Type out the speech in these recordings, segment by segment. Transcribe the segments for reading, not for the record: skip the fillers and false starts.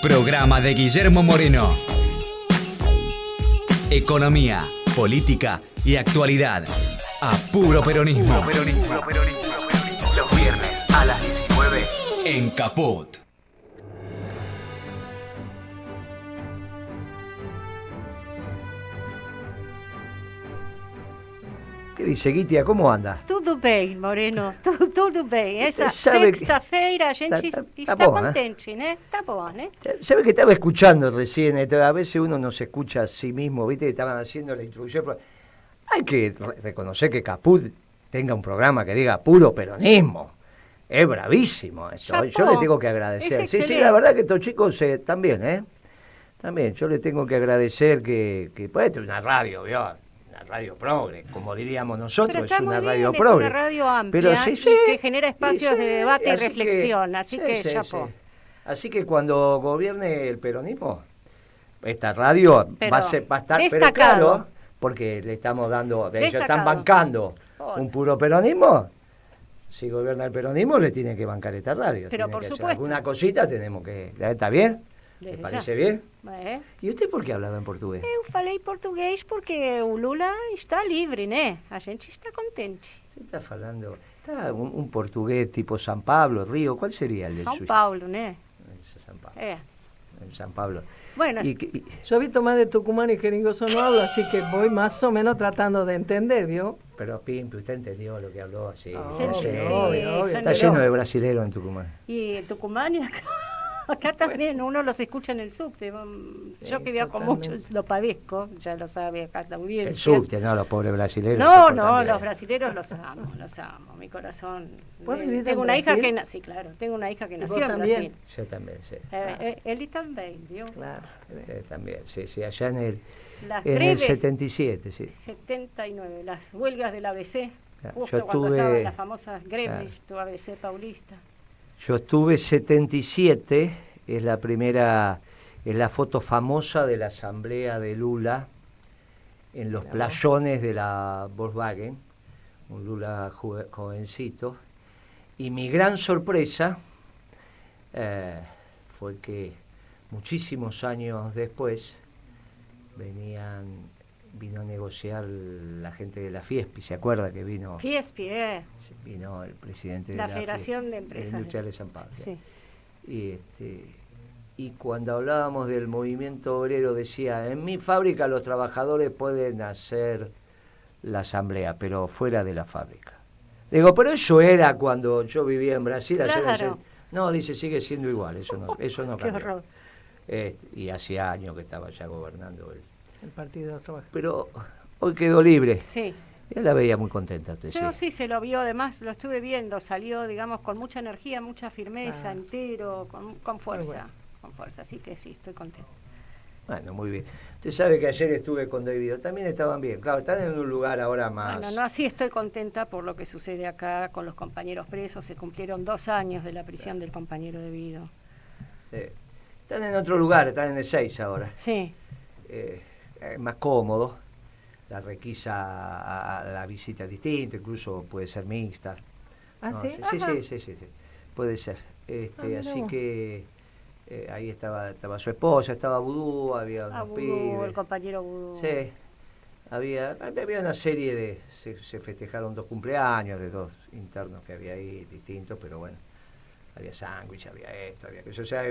Programa de Guillermo Moreno. Economía, política y actualidad. A puro peronismo. Los viernes a las 19 en Caput. Que dice, Guitia, como anda? Tudo bem, Moreno, tudo bem. Essa sabe sexta-feira a gente está bom, contente, né? Tá bom, né? ¿Sabe que estaba escuchando recién? A veces uno no se escucha a sí mismo, ¿viste? Estaban haciendo la introducción. Pero hay que reconocer que Caput tenga un programa que diga puro peronismo. Es bravísimo esto. Chapó. Yo le tengo que agradecer. Sí, la verdad que estos chicos también, ¿eh? También, yo le tengo que agradecer que pues, esto es una radio, ¿vio? Una radio progre, como diríamos nosotros, es una radio progre. Es una radio amplia, pero y que genera espacios de debate y reflexión, así que chapó. Así que cuando gobierne el peronismo, esta radio va a estar destacado. Pero claro, porque le estamos dando, ellos están bancando un puro peronismo. Si gobierna el peronismo, le tienen que bancar esta radio. Pero por supuesto. Alguna cosita tenemos que... ¿Está bien? ¿Le parece bien? E você por que falava em português? Eu falei português porque o Lula está livre, né? A gente está contente. Você está falando... Está un portugués tipo San Pablo, Río, ¿cuál sería el del São suyo? Paulo, né? San Pablo. San Pablo. Bueno, yo he visto más de Tucumán y jeringoso no hablo, así que voy más o menos tratando de entender, ¿vio? Pero Pimpi, usted entendió lo que habló así. Obvio. Está lleno de brasileros en Tucumán. Y en Tucumán y acá también uno los escucha en el subte. Yo que viajo mucho, lo padezco, ya lo sabe acá la audiencia. El subte, no, los pobres brasileros. No, los brasileros los amo, mi corazón. Tengo una hija que nació, sí, claro, tengo una hija que nació en Brasil. Yo también, sí. Él también, ¿vio? Claro. También, sí, allá en el, greves, 77, sí. 79, las huelgas del ABC, justo yo cuando estaban las famosas greves tu ABC paulista. Yo estuve 77, es la primera, es la foto famosa de la asamblea de Lula en los playones de la Volkswagen, un Lula jovencito, y mi gran sorpresa fue que muchísimos años después vino a negociar la gente de la Fiespi, ¿se acuerda que vino? Fiespi, Vino el presidente de la Federación de Empresas Industriales de San Pablo. Sí. Y cuando hablábamos del movimiento obrero decía, en mi fábrica los trabajadores pueden hacer la asamblea, pero fuera de la fábrica. Digo, pero eso era cuando yo vivía en Brasil. Claro. No, dice, sigue siendo igual, eso no Qué cambió. horror. Y hacía años que estaba ya gobernando el Partido de los Trabajadores. Pero hoy quedó libre. Sí. Yo la veía muy contenta. Sí, se lo vio, además lo estuve viendo, salió, digamos, con mucha energía, mucha firmeza, entero, con fuerza, bueno. con fuerza, así que sí, estoy contenta. Bueno, muy bien. Usted sabe que ayer estuve con David, también estaban bien. Claro, están en un lugar ahora más... Bueno, no, así estoy contenta por lo que sucede acá con los compañeros presos, se cumplieron 2 años de la prisión del compañero Devido. Sí. Están en otro lugar, están en el 6 ahora. Sí. Más cómodo. La requisa a la visita es distinta, incluso puede ser mixta. ¿Ah, no, sí? Sí, puede ser. Así que ahí estaba su esposa, estaba Vudú, había unos pibes. El compañero Vudú. Sí, había una serie de... Se festejaron 2 cumpleaños de 2 internos que había ahí, distintos, pero bueno, había sándwich, había esto, había aquello. O sea,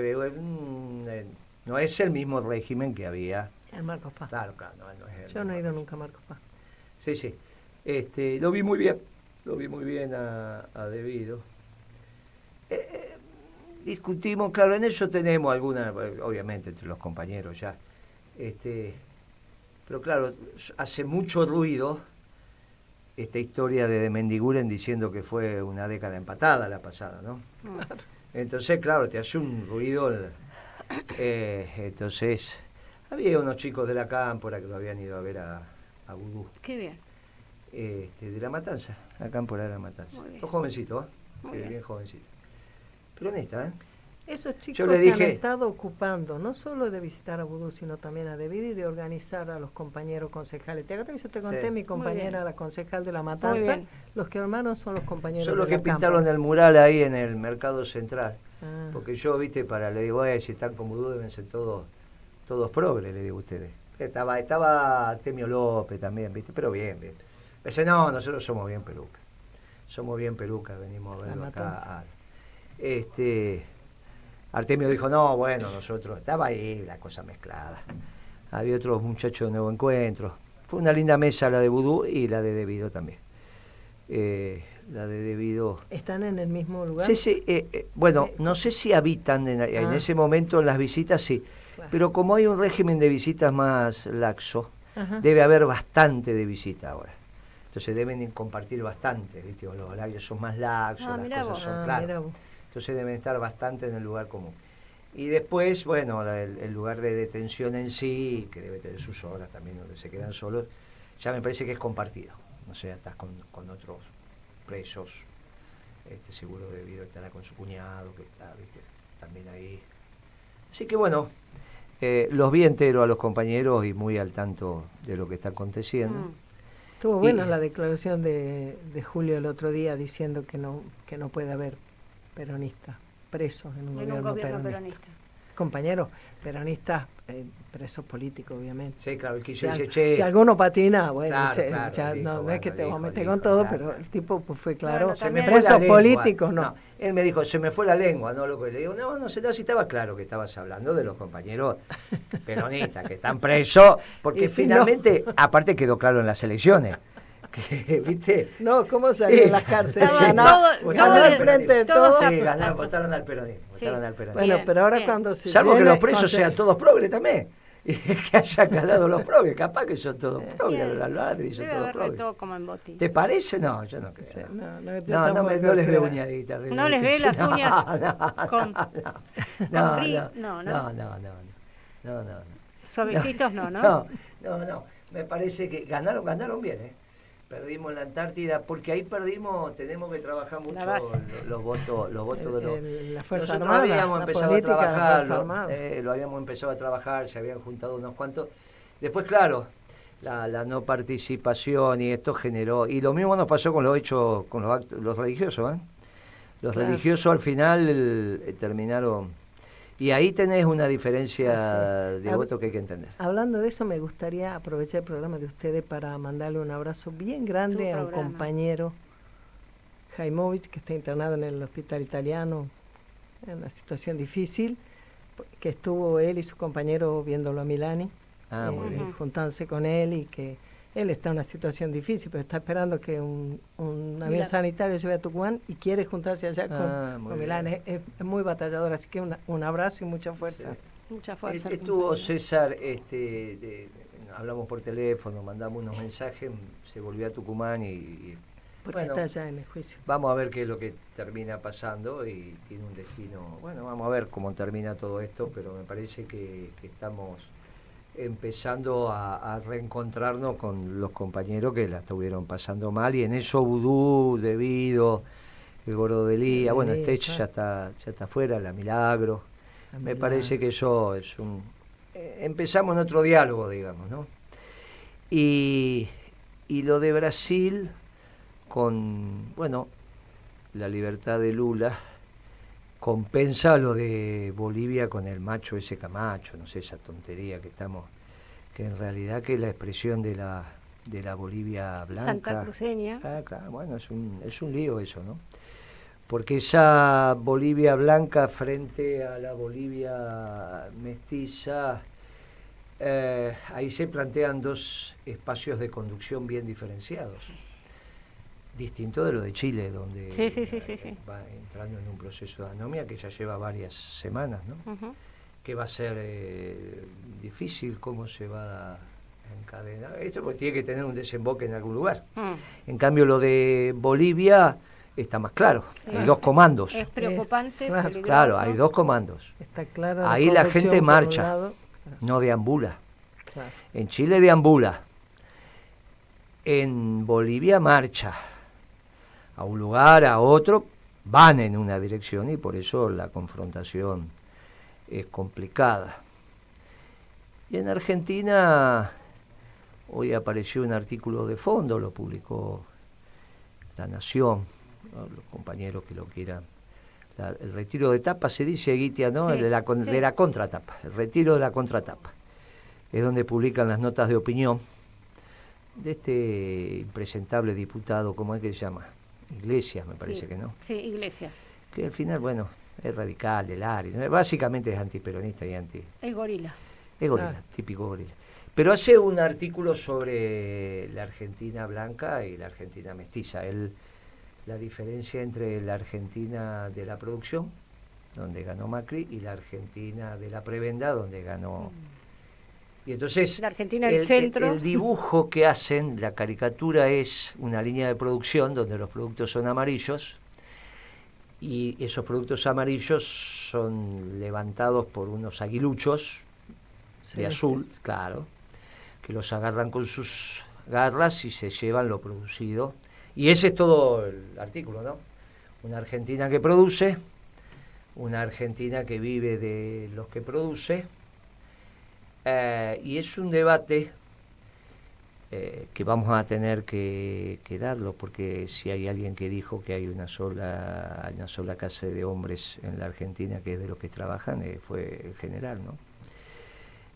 no es el mismo régimen que había... En Marcos Paz. Claro, no es yo no he ido nunca a Marcos Paz. Sí. Lo vi muy bien a Devido. Discutimos, claro, en eso tenemos alguna, obviamente entre los compañeros ya, pero claro, hace mucho ruido esta historia de Mendiguren diciendo que fue una década empatada la pasada, ¿no? Entonces, claro, te hace un ruido, entonces... Había unos chicos de la Cámpora que lo habían ido a ver a Vudú. Qué bien. De La Matanza, la Cámpora de La Matanza. Son jovencitos, bien jovencitos. Peronista, ¿eh? Esos chicos se han estado ocupando no solo de visitar a Vudú, sino también a Devido y de organizar a los compañeros concejales. ¿Te acuerdas que yo te conté, mi compañera, la concejal de La Matanza? Los que armaron son los compañeros de la Cámpora. Son los que pintaron el mural ahí en el Mercado Central. Porque yo, viste, le digo, si están con vudú deben ser todos progres, le digo a ustedes. Estaba Artemio López también, viste, pero bien. Me dice, no, nosotros somos bien pelucas. Somos bien pelucas, venimos a verlo acá. Artemio dijo, no, bueno, nosotros, estaba ahí la cosa mezclada. Había otros muchachos de Nuevo Encuentro. Fue una linda mesa la de vudú y la de Debido también. La de Debido. ¿Están en el mismo lugar? Sí. Bueno, no sé si habitan en ese momento en las visitas, sí. Claro. Pero como hay un régimen de visitas más laxo, debe haber bastante de visita ahora. Entonces deben compartir bastante, ¿viste? Los horarios son más laxos, las cosas son claras. Entonces deben estar bastante en el lugar común. Y después, bueno, el lugar de detención en sí, que debe tener sus horas también, donde se quedan solos, ya me parece que es compartido. No sé, estás con otros presos, seguro Debido estará con su cuñado, que está, ¿viste? También ahí. Así que bueno, los vi enteros a los compañeros y muy al tanto de lo que está aconteciendo. Estuvo buena la declaración de Julio el otro día diciendo que no puede haber peronistas presos en un gobierno peronista. Compañeros peronistas, presos políticos, obviamente. Sí, claro, el que dice, si alguno patina, bueno, claro, no es que te vamos a meter con todo, claro, pero el tipo pues fue claro, bueno, se me fue presos políticos, no. Él me dijo, se me fue la lengua, ¿no? Le digo, no sé si estaba claro que estabas hablando de los compañeros peronistas que están presos, porque finalmente, aparte quedó claro en las elecciones. ¿Viste? No, ¿cómo salió en las cárceles? Ganaron al frente de todos. Sí, votaron al peronismo. Bueno, pero ahora cuando se salvo que los presos sean todos progres también. Y que hayan ganado los progres, capaz que son todos progres, los ladris son todos progres. Todo como en botín. ¿Te parece? No, yo no creo. Sí, no les veo uñaditas. ¿No les ve las uñas con No. Suavecitos no. No. Me parece que ganaron bien, Perdimos en la Antártida, porque ahí tenemos que trabajar mucho los votos de la Fuerza Nosotros Armada, habíamos empezado a trabajar, lo habíamos empezado a trabajar, se habían juntado unos cuantos. Después, claro, la no participación y esto generó, y lo mismo nos pasó con los religiosos, Los religiosos al final terminaron. Y ahí tenés una diferencia de voto que hay que entender. Hablando de eso, me gustaría aprovechar el programa de ustedes para mandarle un abrazo bien grande a un compañero, Jaimovich, que está internado en el hospital italiano, en una situación difícil, que estuvo él y su compañero viéndolo a Milani, juntándose con él, y que él está en una situación difícil, pero está esperando que un avión sanitario lleve a Tucumán y quiere juntarse allá con Milán. Es muy batallador, así que un abrazo y mucha fuerza. Sí. Mucha fuerza. Estuvo César, hablamos por teléfono, mandamos unos mensajes, se volvió a Tucumán y porque está allá en el juicio. Vamos a ver qué es lo que termina pasando y tiene un destino. Bueno, vamos a ver cómo termina todo esto, pero me parece que estamos empezando a reencontrarnos con los compañeros que la estuvieron pasando mal, y en eso Vudú, Debido, el Gordo de Lía, bueno, Stech ya está fuera, la Milagro. Me parece que eso es empezamos en otro diálogo, digamos, ¿no? Y lo de Brasil, con, bueno, la libertad de Lula, compensa lo de Bolivia con el macho ese Camacho, no sé, esa tontería que en realidad que es la expresión de la Bolivia blanca. Santa Cruceña. Claro, bueno, es un lío eso, ¿no? Porque esa Bolivia blanca frente a la Bolivia mestiza, ahí se plantean dos espacios de conducción bien diferenciados. Distinto de lo de Chile, donde va entrando en un proceso de anomia que ya lleva varias semanas, ¿no? Que va a ser difícil cómo se va a encadenar. Esto porque tiene que tener un desemboque en algún lugar. En cambio, lo de Bolivia está más claro. Hay dos comandos. Es preocupante, peligroso. Claro, hay dos comandos. Está claro. Ahí la gente marcha, no deambula. Claro. En Chile deambula. En Bolivia marcha. A un lugar, a otro, van en una dirección, y por eso la confrontación es complicada. Y en Argentina, hoy apareció un artículo de fondo, lo publicó La Nación, ¿no? Los compañeros que lo quieran el retiro de tapa se dice, Guitia, ¿no? Sí, de la contratapa, el retiro de la contratapa. Es donde publican las notas de opinión de este impresentable diputado, ¿cómo es que se llama? Iglesias, me parece que no. Sí, Iglesias. Que al final, bueno, es radical, del área, básicamente es antiperonista y Es gorila. Es gorila, típico gorila. Pero hace un artículo sobre la Argentina blanca y la Argentina mestiza. La diferencia entre la Argentina de la producción, donde ganó Macri, y la Argentina de la prebenda, donde ganó... Y entonces, la Argentina del centro. El dibujo que hacen, la caricatura, es una línea de producción donde los productos son amarillos, y esos productos amarillos son levantados por unos aguiluchos de azul, claro, que los agarran con sus garras y se llevan lo producido. Y ese es todo el artículo, ¿no? Una Argentina que produce, una Argentina que vive de los que produce, y es un debate que vamos a tener que darlo, porque si hay alguien que dijo que hay una sola clase de hombres en la Argentina que es de los que trabajan, fue el general, ¿no?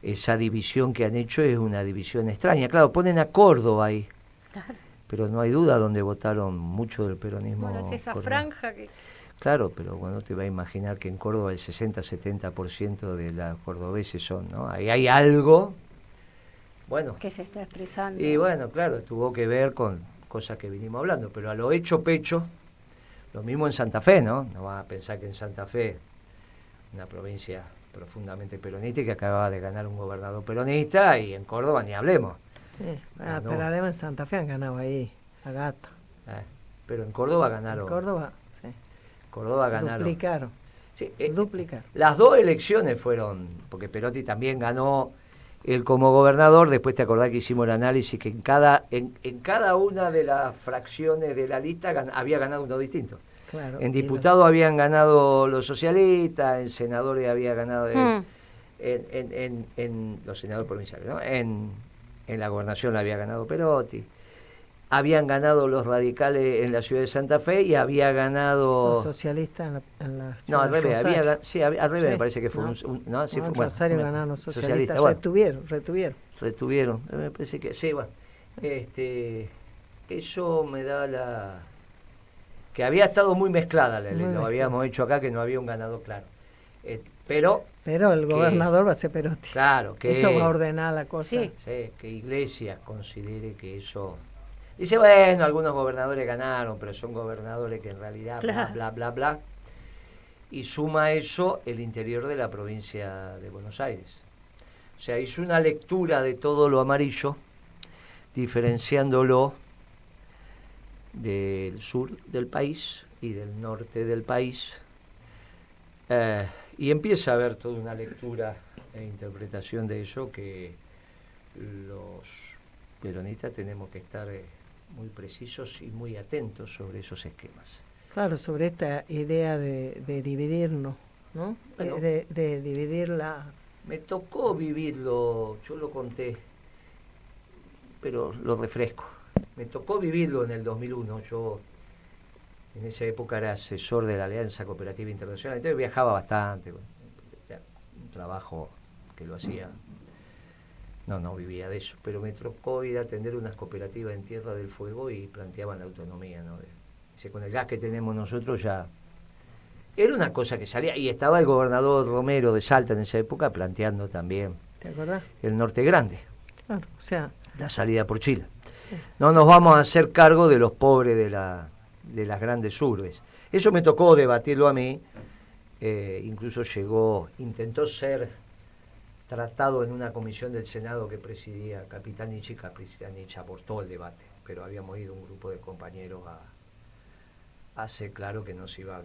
Esa división que han hecho es una división extraña. Claro, ponen a Córdoba ahí, claro, pero no hay duda donde votaron mucho del peronismo. Bueno, es esa franja que... Claro, pero bueno, te va a imaginar que en Córdoba el 60-70% de los cordobeses son, ¿no? Ahí hay algo, bueno... que se está expresando. Y bueno, claro, tuvo que ver con cosas que vinimos hablando, pero a lo hecho pecho, lo mismo en Santa Fe, ¿no? No vas a pensar que en Santa Fe, una provincia profundamente peronista y que acababa de ganar un gobernador peronista, y en Córdoba ni hablemos. Pero además en Santa Fe han ganado ahí, a Gata. Pero en Córdoba ganaron. En Córdoba, sí. Córdoba ganaron. Duplicaron. Sí, duplicaron. Las dos elecciones fueron, porque Perotti también ganó él como gobernador. Después te acordás que hicimos el análisis que en cada una de las fracciones de la lista había ganado uno distinto. Claro, en diputados habían ganado los socialistas, en senadores había ganado en los senadores provinciales, ¿no? En la gobernación había ganado Perotti, habían ganado los radicales en la ciudad de Santa Fe y había ganado los socialistas en la no, al revés, al revés, sí, me parece que fue no, sí, fue bueno, ganaron los socialistas, bueno, retuvieron, me parece que sí, bueno, eso me da que había estado muy mezclada la ley, lo habíamos hecho acá, que no había un ganador claro. Pero el gobernador va a ser Perotti. Claro, que eso va a ordenar la cosa. Sí, que Iglesias considere que eso... Dice, bueno, algunos gobernadores ganaron, pero son gobernadores que en realidad bla, bla, bla. Y suma eso el interior de la provincia de Buenos Aires. O sea, hizo una lectura de todo lo amarillo, diferenciándolo del sur del país y del norte del país, y empieza a haber toda una lectura e interpretación de eso que los peronistas tenemos que estar muy precisos y muy atentos sobre esos esquemas. Claro, sobre esta idea de dividirnos, ¿no? Bueno, de dividir la... Me tocó vivirlo, yo lo conté, pero lo refresco. Me tocó vivirlo en el 2001, yo en esa época era asesor de la Alianza Cooperativa Internacional, entonces viajaba bastante, un trabajo que lo hacía, no vivía de eso, pero me tocó ir a atender unas cooperativas en Tierra del Fuego y planteaban la autonomía, ¿no? Dice, con el gas que tenemos nosotros ya... Era una cosa que salía, y estaba el gobernador Romero de Salta en esa época planteando también, ¿te acordás? El Norte Grande, claro, o sea, la salida por Chile. No nos vamos a hacer cargo de los pobres de las grandes urbes. Eso me tocó debatirlo a mí, incluso intentó ser tratado en una comisión del Senado que presidía Capitanich, y Capitanich aportó el debate, pero habíamos ido un grupo de compañeros a hacer claro que no se iban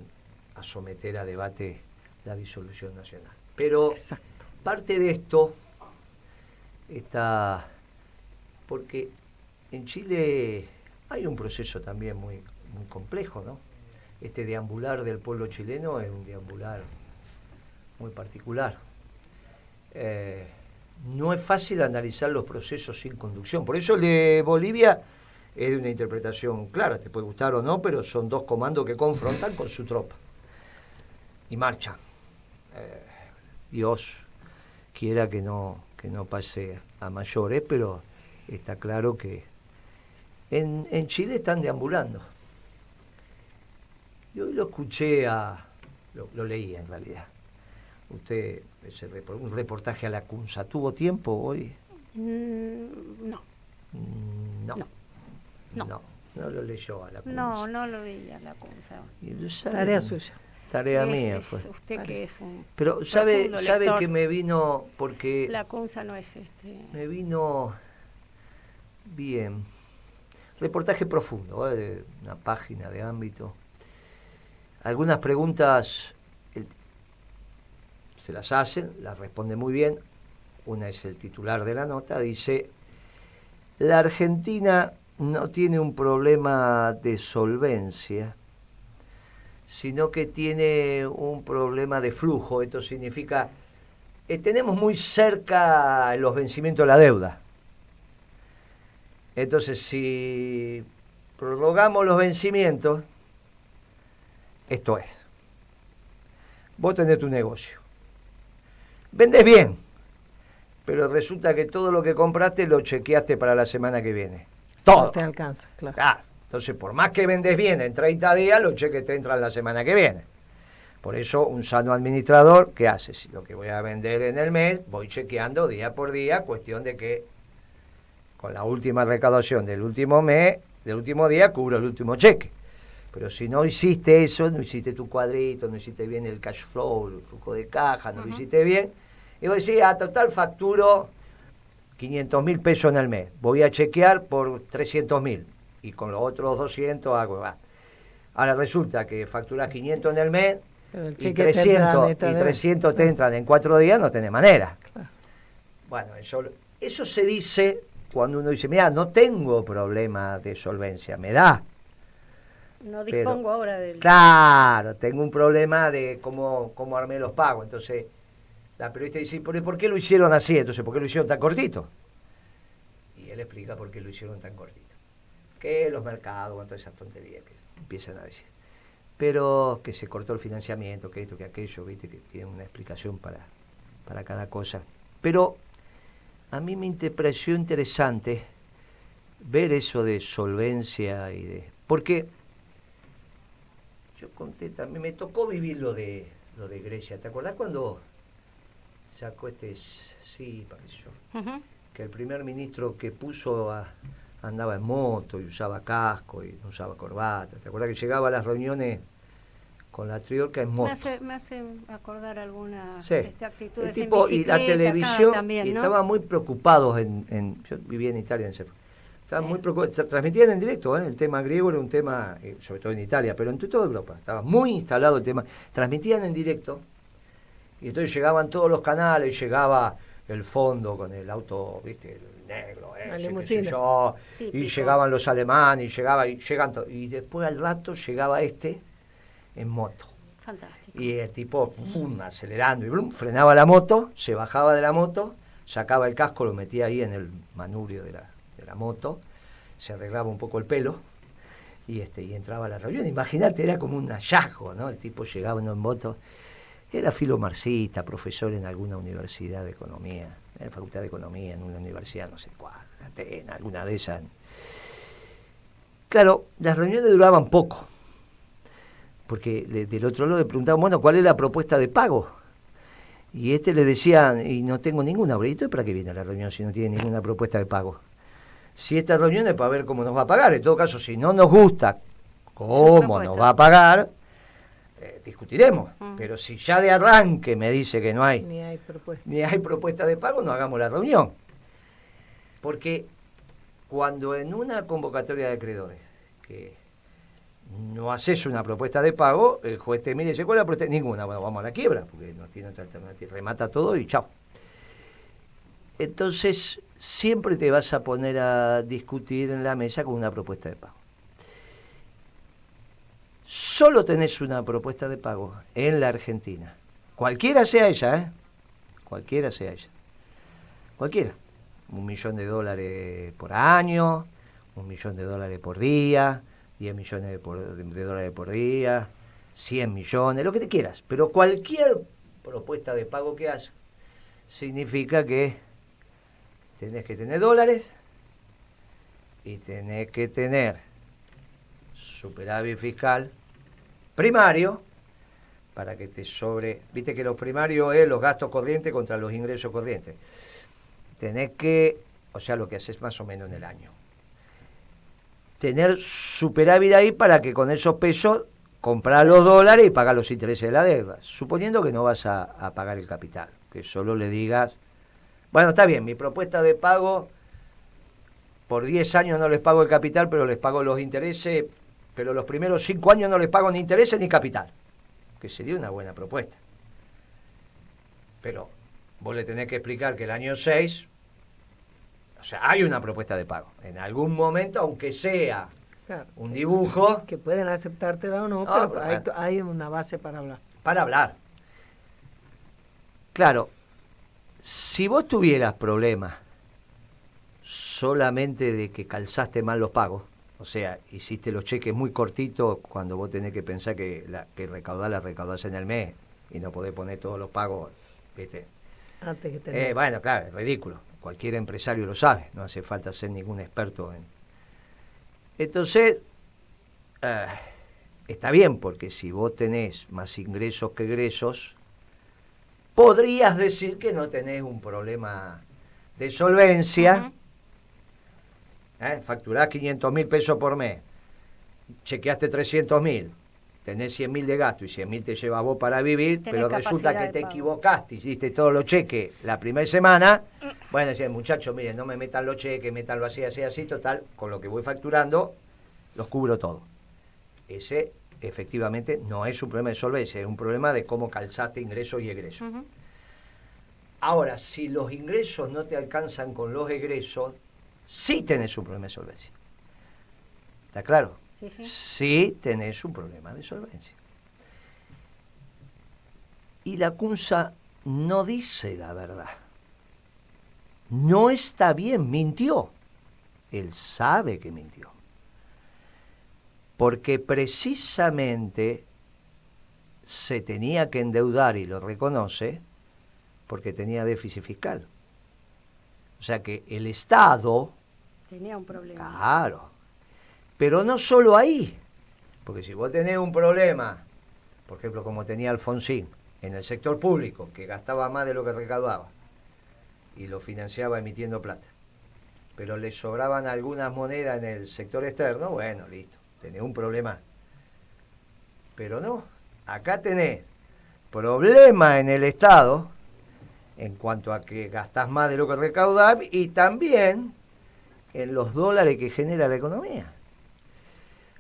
a someter a debate la disolución nacional. Pero exacto, parte de esto está porque en Chile hay un proceso también muy, muy complejo, ¿no? Este deambular del pueblo chileno es un deambular muy particular. No es fácil analizar los procesos sin conducción. Por eso el de Bolivia es de una interpretación clara, te puede gustar o no, pero son dos comandos que confrontan con su tropa. y marcha. Dios quiera que no pase a mayores, pero está claro que en Chile están deambulando. Yo lo escuché lo leí en realidad. Usted, un reportaje a la CUNSA, ¿tuvo tiempo hoy? No. No lo leyó a la CUNSA. No lo veía la CUNSA. Tarea suya. Tarea mía fue. Usted Parece. que es un Pero sabe lector. que me vino porque La CUNSA no es me vino bien. Reportaje profundo, de una página de ámbito. Algunas preguntas se las hacen, las responde muy bien. Una es el titular de la nota, dice: la Argentina no tiene un problema de solvencia, sino que tiene un problema de flujo. Esto significa tenemos muy cerca los vencimientos de la deuda. Entonces, si prorrogamos los vencimientos, esto es, vos tenés tu negocio, vendés bien, pero resulta que todo lo que compraste lo chequeaste para la semana que viene. Todo. No te alcanza, claro. Entonces, por más que vendés bien en 30 días, los cheques te entran la semana que viene. Por eso, un sano administrador, ¿qué hace? Si lo que voy a vender en el mes, voy chequeando día por día, cuestión de que con la última recaudación del último mes, del último día, cubro el último cheque. Pero si no hiciste eso, no hiciste tu cuadrito, no hiciste bien el cash flow, el flujo de caja, no lo hiciste bien, y vos decís, total facturo 500.000 pesos en el mes, voy a chequear por 300.000, y con los otros 200 hago, va. Ahora resulta que facturás 500 en el mes, y 300 te entran en 4 días, no tenés manera. Claro. Bueno, eso se dice cuando uno dice, mira, no tengo problema de solvencia, me da. No dispongo ahora del... Claro, tengo un problema de cómo armé los pagos. Entonces, la periodista dice, ¿por qué lo hicieron así? Entonces, ¿por qué lo hicieron tan cortito? Y él explica por qué lo hicieron tan cortito. Que los mercados, con todas esas tonterías que empiezan a decir. Pero que se cortó el financiamiento, que esto, que aquello, viste, que tiene una explicación para cada cosa. Pero a mí me pareció interesante ver eso de solvencia porque yo conté también, me tocó vivir lo de Grecia. ¿Te acordás cuando sacó sí, pareció? Que el primer ministro que puso andaba en moto y usaba casco y no usaba corbata? ¿Te acordás que llegaba a las reuniones con la Triorca en moto? Me hace acordar algunas actitudes el tipo, en y la televisión, también, ¿no? y estaban muy preocupados yo vivía en Italia en ese momento. Estaban muy preocupados, transmitían en directo, el tema griego era un tema, sobre todo en Italia, pero en toda Europa, estaba muy instalado el tema, transmitían en directo, y entonces llegaban todos los canales, y llegaba el fondo con el auto, viste, el negro, qué sé yo, y llegaban los alemanes, y después al rato llegaba en moto. Fantástico. Y el tipo, acelerando, y frenaba la moto, se bajaba de la moto, sacaba el casco, lo metía ahí en el manubrio de la moto, se arreglaba un poco el pelo, y entraba a la reunión. Imagínate, era como un hallazgo, ¿no? El tipo llegaba en moto, era filomarxista, profesor en alguna universidad de economía, en la facultad de economía, en una universidad, no sé cuál, Atenas, alguna de esas. Claro, las reuniones duraban poco, porque del otro lado le preguntaban, bueno, ¿cuál es la propuesta de pago? Y le decían, y no tengo ninguna. ¿Y entonces para qué viene la reunión si no tiene ninguna propuesta de pago? Si esta reunión es para ver cómo nos va a pagar, en todo caso, si no nos gusta cómo nos va a pagar, discutiremos. Pero si ya de arranque me dice que no hay ni hay propuesta de pago, no hagamos la reunión. Porque cuando en una convocatoria de acreedores que no haces una propuesta de pago, el juez te mira y dice, ¿cuál es la propuesta? Ninguna. Bueno, vamos a la quiebra, porque no tiene otra alternativa. Remata todo y chao. Entonces, siempre te vas a poner a discutir en la mesa con una propuesta de pago. Solo tenés una propuesta de pago en la Argentina. Cualquiera sea ella, Cualquiera sea ella. Cualquiera. $1 millón por año, $1 millón por día, $10 millones de dólares por día, 100 millones, lo que te quieras, pero cualquier propuesta de pago que hagas significa que tenés que tener dólares y tenés que tener superávit fiscal primario para que te sobre. Viste que lo primario es los gastos corrientes contra los ingresos corrientes. Tenés que, o sea, lo que haces más o menos en el año, tener superávit ahí para que con esos pesos comprar los dólares y pagar los intereses de la deuda, suponiendo que no vas a pagar el capital, que solo le digas, bueno, está bien, mi propuesta de pago, por 10 años no les pago el capital, pero les pago los intereses, pero los primeros 5 años no les pago ni intereses ni capital, que sería una buena propuesta. Pero vos le tenés que explicar que el año 6, o sea, hay una propuesta de pago. En algún momento, aunque sea claro, un dibujo, que pueden aceptártela o no, No, pero hay una base para hablar. para hablar. Claro, si vos tuvieras problemas solamente de que calzaste mal los pagos, o sea, hiciste los cheques muy cortitos cuando vos tenés que pensar que la recaudás en el mes y no podés poner todos los pagos, ¿viste? Antes que tener. Bueno, claro, es ridículo. Cualquier empresario lo sabe, no hace falta ser ningún experto en... Entonces, está bien, porque si vos tenés más ingresos que egresos, podrías decir que no tenés un problema de solvencia. Facturás 500.000 pesos por mes, chequeaste 300.000, tenés 100.000 de gasto y 100.000 te llevas vos para vivir, pero resulta que te equivocaste, hiciste todos los cheques la primera semana. Bueno, decían, muchachos, miren, no me metan los cheques, métanlo así, así, así, total, con lo que voy facturando, los cubro todo. Ese, efectivamente, no es un problema de solvencia, es un problema de cómo calzaste ingresos y egresos. Ahora, si los ingresos no te alcanzan con los egresos, sí tenés un problema de solvencia. ¿Está claro? Sí, sí. Sí tenés un problema de solvencia. Y la CUNSA no dice la verdad. No está bien, mintió. Él sabe que mintió. Porque precisamente se tenía que endeudar, y lo reconoce, porque tenía déficit fiscal. O sea que el Estado... Tenía un problema. Claro. Pero no solo ahí. Porque si vos tenés un problema, por ejemplo, como tenía Alfonsín, en el sector público, que gastaba más de lo que recaudaba, y lo financiaba emitiendo plata, pero le sobraban algunas monedas en el sector externo, bueno, listo, tenés un problema. Pero no, acá tenés problema en el Estado, en cuanto a que gastás más de lo que recaudás, y también en los dólares que genera la economía.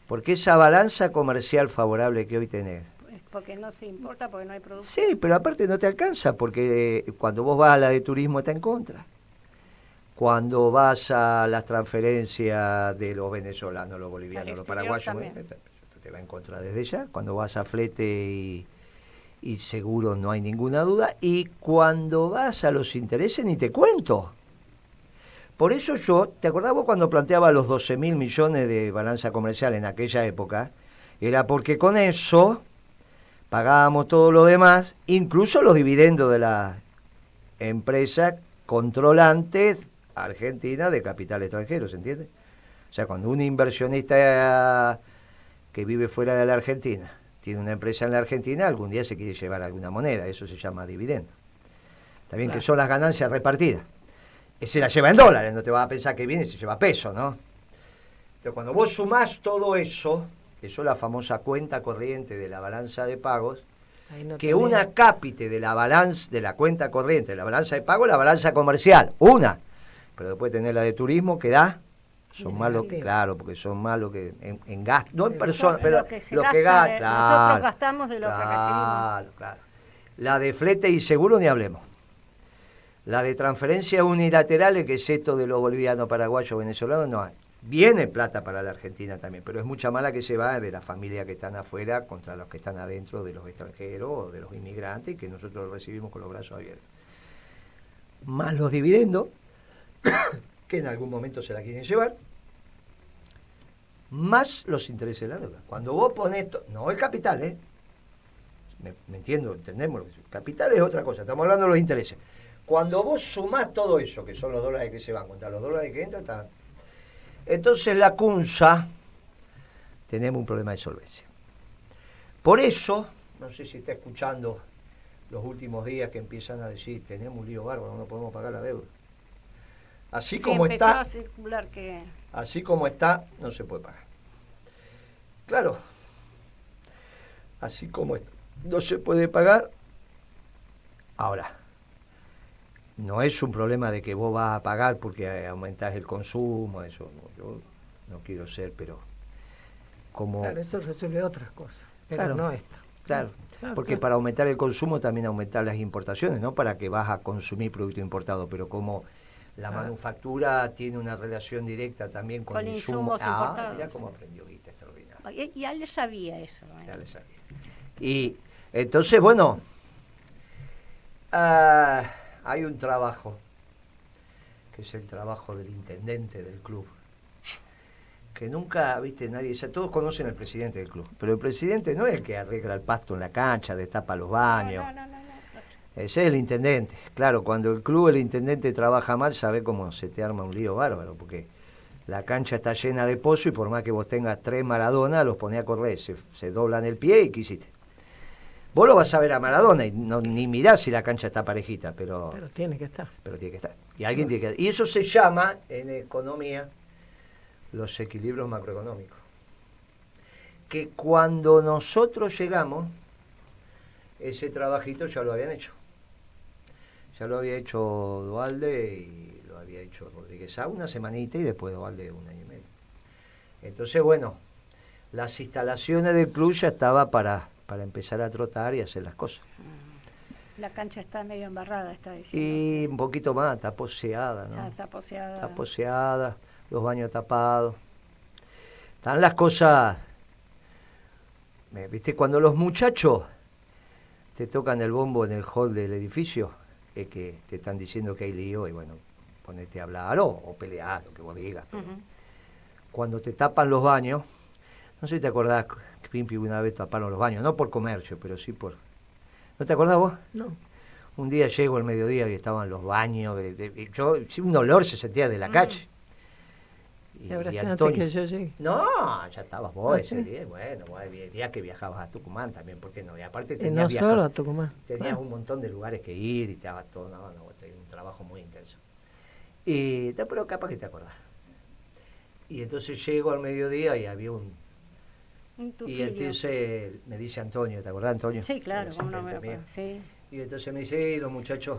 Porque esa balanza comercial favorable que hoy tenés, Porque no se importa, porque no hay producto. sí, pero aparte no te alcanza, porque cuando vos vas a la de turismo está en contra. Cuando vas a las transferencias de los venezolanos, los bolivianos, los paraguayos, bueno, te va en contra desde ya. Cuando vas a flete y seguro no hay ninguna duda. Y cuando vas a los intereses ni te cuento. Por eso yo, ¿te acordás vos cuando planteaba los 12.000 millones de balanza comercial en aquella época? Era porque con eso pagábamos todo lo demás, incluso los dividendos de la empresa controlantes argentina de capital extranjero, ¿se entiende? O sea, cuando un inversionista que vive fuera de la Argentina tiene una empresa en la Argentina, algún día se quiere llevar alguna moneda, eso se llama dividendo. Está bien, claro, que son las ganancias repartidas. Se la lleva en dólares, no te vas a pensar que viene y se lleva peso, ¿no? Entonces, cuando vos sumás todo eso, eso es la famosa cuenta corriente de la balanza de pagos, no que una cápite de la balanza, de la cuenta corriente, de la balanza de pagos, la balanza comercial, una. Pero después tenés la de turismo que da, son más lo que, claro, porque son más lo que en gasto, no en personas, pero lo que gastan. Nosotros gastamos de lo que recibimos. Claro. La de flete y seguro ni hablemos. La de transferencias unilaterales, que es esto de los bolivianos, paraguayos, venezolanos, no hay. Viene plata para la Argentina también, pero es mucha mala que se va de las familias que están afuera contra los que están adentro, de los extranjeros o de los inmigrantes, que nosotros los recibimos con los brazos abiertos. Más los dividendos, que en algún momento se la quieren llevar, más los intereses de la deuda. Cuando vos ponés, no el capital, me entiendo, entendemos. Capital es otra cosa, estamos hablando de los intereses. Cuando vos sumás todo eso, que son los dólares que se van contra los dólares que entran, entonces la CUNSA, tenemos un problema de solvencia. Por eso, no sé si está escuchando los últimos días que empiezan a decir, tenemos un lío bárbaro, no podemos pagar la deuda. Así Sí, como empezó está, a circular que... así como está, no se puede pagar. Claro, así como no se puede pagar. Ahora, no es un problema de que vos vas a pagar porque aumentás el consumo, eso no, yo no quiero ser, pero como... Claro, eso resuelve otras cosas, pero Claro. no esta. Claro, Claro, porque claro. para aumentar el consumo también aumentar las importaciones, no para que vas a consumir producto importado, pero como la manufactura tiene una relación directa también con Con insumos. insumos importados, Mirá sí. cómo aprendió Guita, extraordinario. Y él sabía eso. Ya le sabía. Y entonces, bueno, hay un trabajo, que es el trabajo del intendente del club, que nunca, viste, nadie, todos conocen al presidente del club, pero el presidente no es el que arregla el pasto en la cancha, destapa los baños. No. Ese es el intendente. Claro, cuando el intendente trabaja mal, sabe cómo se te arma un lío bárbaro, porque la cancha está llena de pozo y por más que vos tengas 3 Maradona, los ponés a correr, se doblan el pie y ¿qué hiciste? Vos lo vas a ver a Maradona y ni mirás si la cancha está parejita, pero tiene que estar. pero tiene que estar. Y alguien tiene que estar. Y eso se llama, en economía, los equilibrios macroeconómicos. Que cuando nosotros llegamos, ese trabajito ya lo habían hecho. Ya lo había hecho Duhalde y lo había hecho Rodríguez Sá una semanita y después Duhalde 1 año y medio. Entonces, bueno, las instalaciones del club ya estaba para empezar a trotar y hacer las cosas. La cancha está medio embarrada, está diciendo. Y un poquito más, está poseada, ¿no? Está poseada. Está poseada, los baños tapados. Están las cosas... ¿Viste? Cuando los muchachos te tocan el bombo en el hall del edificio, es que te están diciendo que hay lío y bueno, ponete a hablar o pelear, lo que vos digas. Pero cuando te tapan los baños, no sé si te acordás que Pimpi una vez taparon los baños, no por comercio, pero sí por... ¿No te acordás vos? No. Un día llego al mediodía y estaban los baños, un olor se sentía de la calle. Y ahora sí, antes que yo llegue. No, ya estabas vos ese sí? día, bueno, día que viajabas a Tucumán también, ¿por qué no? Y aparte Y tenías no solo a Tucumán. tenías un montón de lugares que ir y te dabas todo, tenías un trabajo muy intenso. Pero capaz que te acordás. Y entonces llego al mediodía y había un... Y entonces me dice Antonio, ¿te acordás, Antonio? Sí, claro, El cómo no me asistente acuerdo. mío. Sí. Y entonces me dice, los muchachos...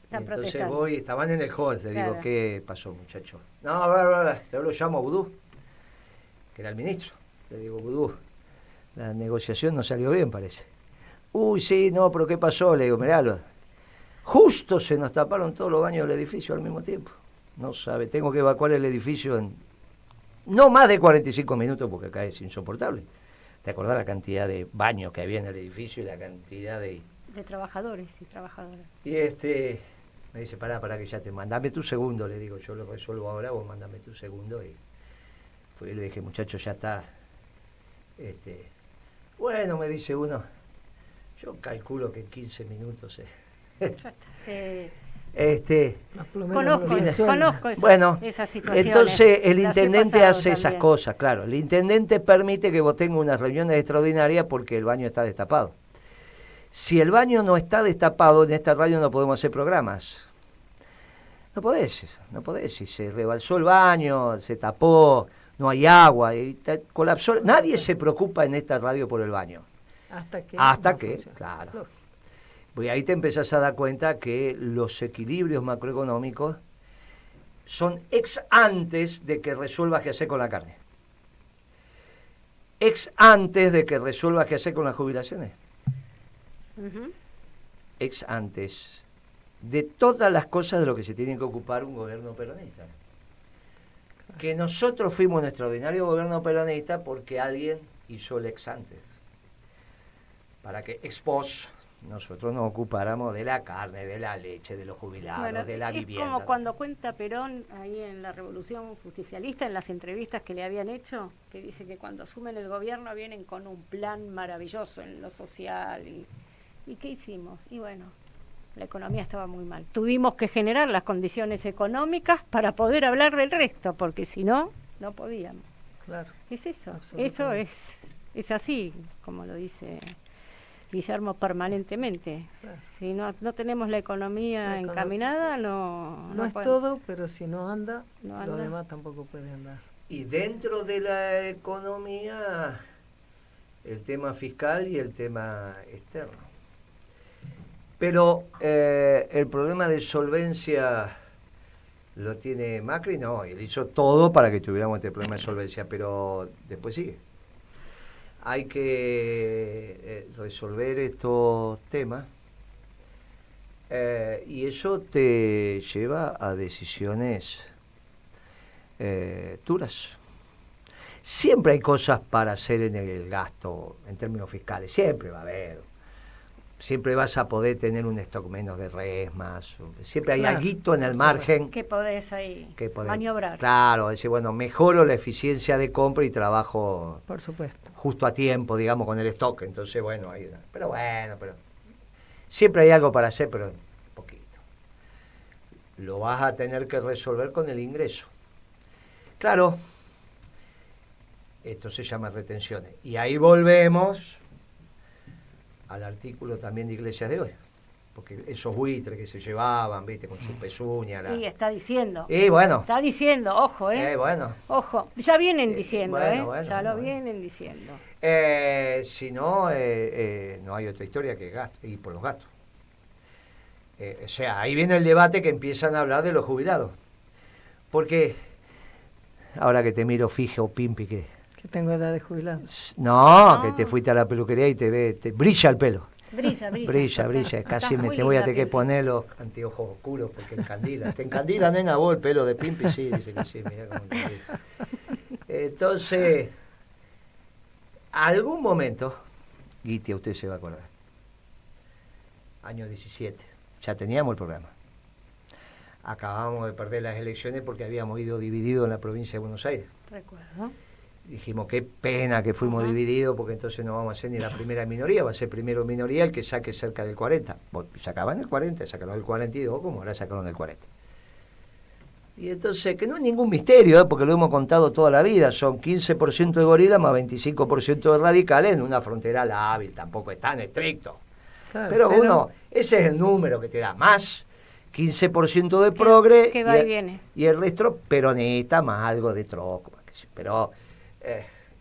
Están entonces protestando. voy, estaban en el hall, le Claro. digo, ¿qué pasó, muchacho? No, yo lo llamo a Vudú, que era el ministro. Le digo, Vudú, la negociación no salió bien, parece. Uy, sí, no, pero ¿qué pasó? Le digo, mirá, justo se nos taparon todos los baños del edificio al mismo tiempo. No sabe, tengo que evacuar el edificio en no más de 45 minutos porque acá es insoportable. ¿Te acordás la cantidad de baños que había en el edificio y la cantidad de trabajadores y trabajadoras? Y me dice, pará, que ya mandame tu segundo, le digo, yo lo resuelvo ahora, vos mandame tu segundo. Y pues le dije, muchacho, ya está. Bueno, me dice uno, yo calculo que en 15 minutos. Ya está, sí. Conozco bueno, esas situaciones. Entonces el Las he intendente pasado hace esas también. cosas, claro. El intendente permite que vos tengas unas reuniones extraordinarias porque el baño está destapado. Si el baño no está destapado, en esta radio no podemos hacer programas. No podés. Si se rebalsó el baño, se tapó, no hay agua, colapsó. Nadie se preocupa en esta radio por el baño. Hasta que claro. Lógico. Porque ahí te empezás a dar cuenta que los equilibrios macroeconómicos son ex antes de que resuelvas qué hacer con la carne. Ex antes de que resuelvas qué hacer con las jubilaciones. Ex antes de todas las cosas de lo que se tiene que ocupar un gobierno peronista. Que nosotros fuimos un extraordinario gobierno peronista porque alguien hizo el ex antes. Para que ex post nosotros nos ocupáramos de la carne, de la leche, de los jubilados, Bueno, de la es vivienda. como cuando cuenta Perón ahí en la Revolución Justicialista, en las entrevistas que le habían hecho, que dice que cuando asumen el gobierno vienen con un plan maravilloso en lo social. ¿Y qué hicimos? Y bueno, la economía estaba muy mal. Tuvimos que generar las condiciones económicas para poder hablar del resto, porque si no, no podíamos. Claro. Es eso, Absolutamente. es así, como lo dice Guillermo permanentemente. Claro. Si no tenemos la economía encaminada, no No es podemos. todo, pero si no anda, No lo anda. demás tampoco puede andar. Y dentro de la economía, el tema fiscal y el tema externo. Pero el problema de solvencia lo tiene Macri, no, él hizo todo para que tuviéramos este problema de solvencia, pero después sigue. Hay que resolver estos temas y eso te lleva a decisiones duras. Siempre hay cosas para hacer en el gasto, en términos fiscales, siempre va a haber. Siempre vas a poder tener un stock menos de resmas, siempre hay Claro, alguito en el por margen ¿Qué podés ahí que podés maniobrar? Claro, decir, bueno, mejoro la eficiencia de compra y trabajo Por supuesto. justo a tiempo, digamos, con el stock. Entonces, bueno, pero siempre hay algo para hacer, pero poquito. Lo vas a tener que resolver con el ingreso. Claro, esto se llama retenciones. Y ahí volvemos al artículo también de Iglesias de hoy. Porque esos buitres que se llevaban, viste, con sus pezuñas. Y está diciendo. Bueno. Está diciendo, ojo, Bueno. Ojo, ya vienen diciendo, bueno, ya lo bueno. vienen diciendo. Si no, no hay otra historia que ir por los gastos. O sea, ahí viene el debate que empiezan a hablar de los jubilados. Porque, ahora que te miro fijo, Pimpi, que tengo edad de jubilado. No, que te fuiste a la peluquería y te brilla el pelo. Brilla. Casi Estás muy te voy a linda, tener que Pimpi. poner los anteojos oscuros porque encandila. ¿Te encandila, nena, vos el pelo de Pimpi? Sí, dice que sí, mirá cómo encandila. Entonces, algún momento, Guitia, usted se va a acordar, año 17, ya teníamos el programa. Acabamos de perder las elecciones porque habíamos ido divididos en la provincia de Buenos Aires. Recuerdo. Dijimos, qué pena que fuimos divididos porque entonces no vamos a ser ni la primera minoría, va a ser primero minoría el que saque cerca del 40. Sacaban el 40, sacaron el 42, como ahora sacaron el 40. Y entonces, que no es ningún misterio, porque lo hemos contado toda la vida, son 15% de gorila más 25% de radicales en una frontera lábil, tampoco es tan estricto. Claro, pero ese es el número que te da, más 15% de progre que va y viene. Y el resto peronista más algo de troco. Pero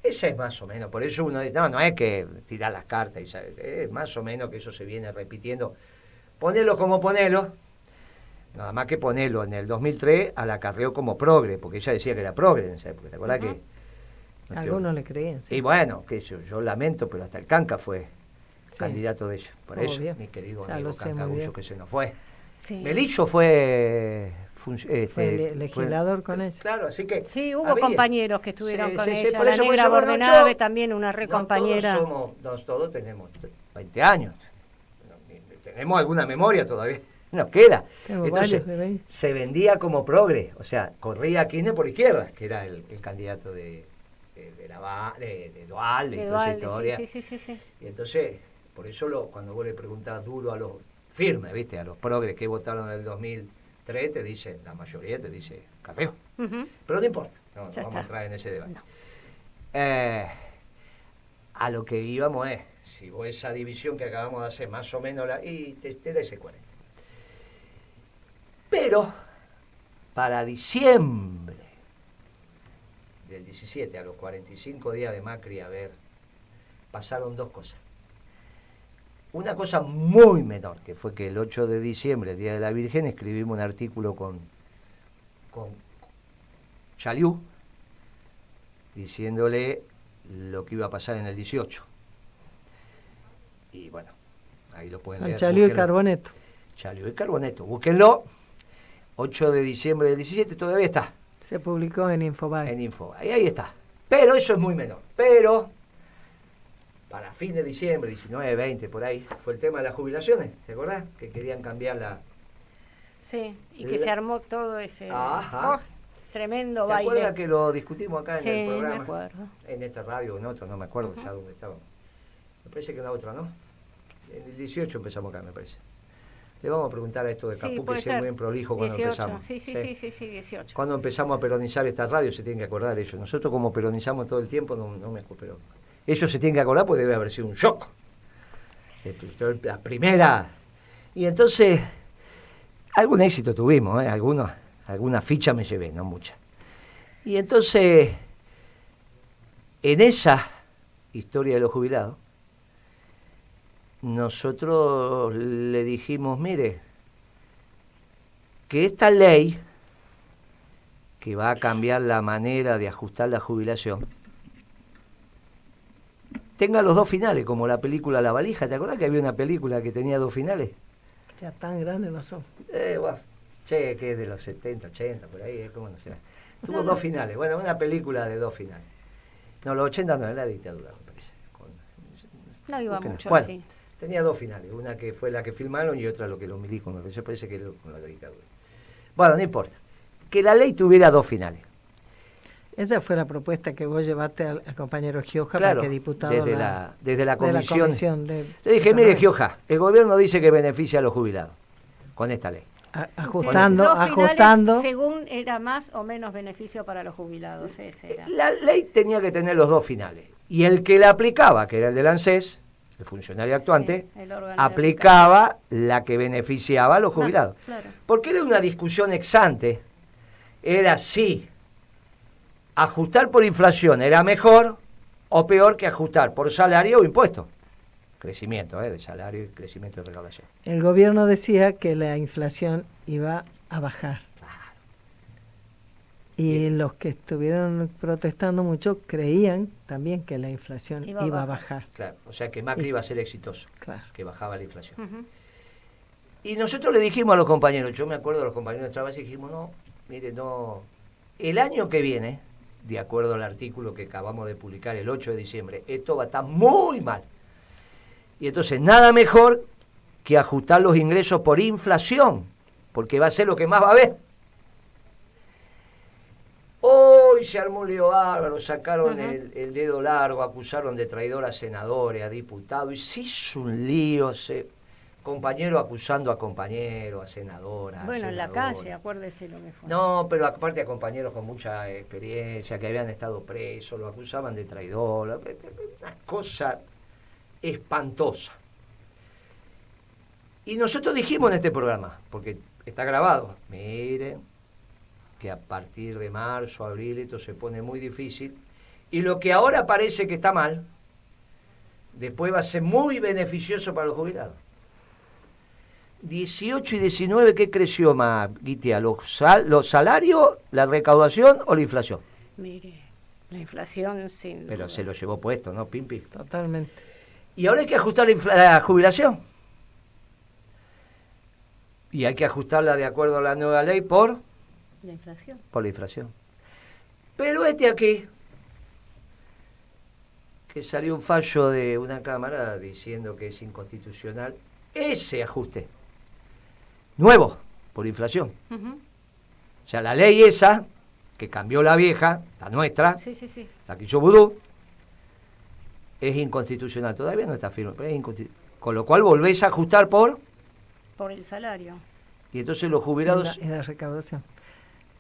ese es más o menos, por eso uno dice, no es que tirar las cartas, y es más o menos que eso se viene repitiendo. Ponelo como ponelo, nada más que ponelo en el 2003 a la Carrió como progre, porque ella decía que era progre en esa época, ¿te acordás que? Algunos le creían. Sí. Y bueno, que yo lamento, pero hasta el Canca fue candidato de ellos. Por eso, mi querido amigo Cancagullo, que se nos fue. Sí. Melillo fue legislador con ella. Claro, así que sí, hubo compañeros que estuvieron con ella. Por la eso, negra Bordenave también, una compañera. Todos tenemos 20 años. Tenemos alguna memoria todavía. Nos queda. Entonces, se vendía como progre, o sea, corría Kirchner por izquierda, que era el candidato de Duhalde y toda esa historia. Sí. Y entonces, por eso cuando vos le preguntás duro a los firmes, ¿viste? A los progres que votaron en el 2003, te dice, la mayoría te dice Carrió. Pero no importa, no vamos a entrar en ese debate. No. A lo que íbamos es, si vos esa división que acabamos de hacer, más o menos, y te da ese 40. Pero, para diciembre del 17, a los 45 días de Macri, pasaron dos cosas. Una cosa muy menor, que fue que el 8 de diciembre, el Día de la Virgen, escribimos un artículo con Chaliú, diciéndole lo que iba a pasar en el 18. Y bueno, ahí lo pueden leer. Chaliú y Carboneto. Chaliú y Carboneto, búsquenlo. 8 de diciembre del 17 todavía está. Se publicó en Infobae. Ahí está. Pero eso es muy menor. Pero para fin de diciembre, 19, 20, por ahí, fue el tema de las jubilaciones, ¿te acordás? Que querían cambiar la... Sí, y que se armó todo ese tremendo ¿Te baile. acuerdas que lo discutimos acá en el programa? Sí, me acuerdo. En esta radio o en otra, no me acuerdo ya dónde estábamos. Me parece que en la otra, ¿no? En el 18 empezamos acá, me parece. Le vamos a preguntar a esto de Capú, que es muy prolijo cuando 18. empezamos. Sí, 18. Cuando empezamos a peronizar esta radio se tienen que acordar ellos. Nosotros como peronizamos todo el tiempo, no me acuerdo, pero ellos se tienen que acordar porque debe haber sido un shock. La primera. Y entonces, algún éxito tuvimos, alguna ficha me llevé, no muchas. Y entonces, en esa historia de los jubilados, nosotros le dijimos, mire, que esta ley, que va a cambiar la manera de ajustar la jubilación, tenga los dos finales, como la película La Valija. ¿Te acordás que había una película que tenía dos finales? Ya tan grandes no son. Bueno, que es de los 70, 80, por ahí, ¿cómo no será? Tuvo dos finales. Bueno, una película de dos finales. No, los 80 no, era la dictadura, me parece. No iba mucho bueno, así. Tenía dos finales, una que fue la que filmaron y otra lo que los milicos, me parece que con la dictadura. Bueno, no importa. Que la ley tuviera dos finales. Esa fue la propuesta que vos llevaste al compañero Gioja, Claro, para que diputado desde la comisión. Le dije, mire, Gioja, el gobierno dice que beneficia a los jubilados con esta ley. Ajustando. Según era más o menos beneficio para los jubilados. Ese era. La ley tenía que tener los dos finales. Y el que la aplicaba, que era el del ANSES, el funcionario actuante, aplicaba la que beneficiaba a los jubilados. Claro. Porque era una discusión ex ante. Era si ajustar por inflación era mejor o peor que ajustar por salario o impuesto. Crecimiento de salario y crecimiento de recaudación. El gobierno decía que la inflación iba a bajar. Y los que estuvieron protestando mucho creían también que la inflación iba a bajar. Claro, o sea que Macri iba a ser exitoso, claro, que bajaba la inflación. Y nosotros le dijimos a los compañeros, yo me acuerdo de los compañeros de trabajo, y dijimos, no, mire, no, el año que viene, de acuerdo al artículo que acabamos de publicar el 8 de diciembre, esto va a estar muy mal. Y entonces nada mejor que ajustar los ingresos por inflación, porque va a ser lo que más va a haber. Hoy se armó un lío bárbaro, sacaron el dedo largo, acusaron de traidor a senadores, a diputados, y se hizo un lío, compañero acusando a compañero, a senadoras. Bueno, a en la calle, acuérdese lo que fue. No, pero aparte a compañeros con mucha experiencia, que habían estado presos, lo acusaban de traidor, una cosa espantosa. Y nosotros dijimos en este programa, porque está grabado, miren, que a partir de marzo, abril, esto se pone muy difícil, y lo que ahora parece que está mal, después va a ser muy beneficioso para los jubilados. 18 y 19, ¿qué creció más, Guitia? ¿Los salarios, la recaudación o la inflación? Mire, la inflación sin Pero duda. se lo llevó puesto, ¿no, Pimpi? Totalmente. Y ahora hay que ajustar la jubilación. Y hay que ajustarla de acuerdo a la nueva ley por La inflación. la inflación. Pero aquí, que salió un fallo de una cámara diciendo que es inconstitucional ese ajuste nuevo por inflación. O sea, la ley esa, que cambió la vieja, la nuestra, Sí. la que hizo Vudú, es inconstitucional. Todavía no está firme, pero es inconstitucional. Con lo cual volvés a ajustar por el salario. y entonces los jubilados... En la recaudación.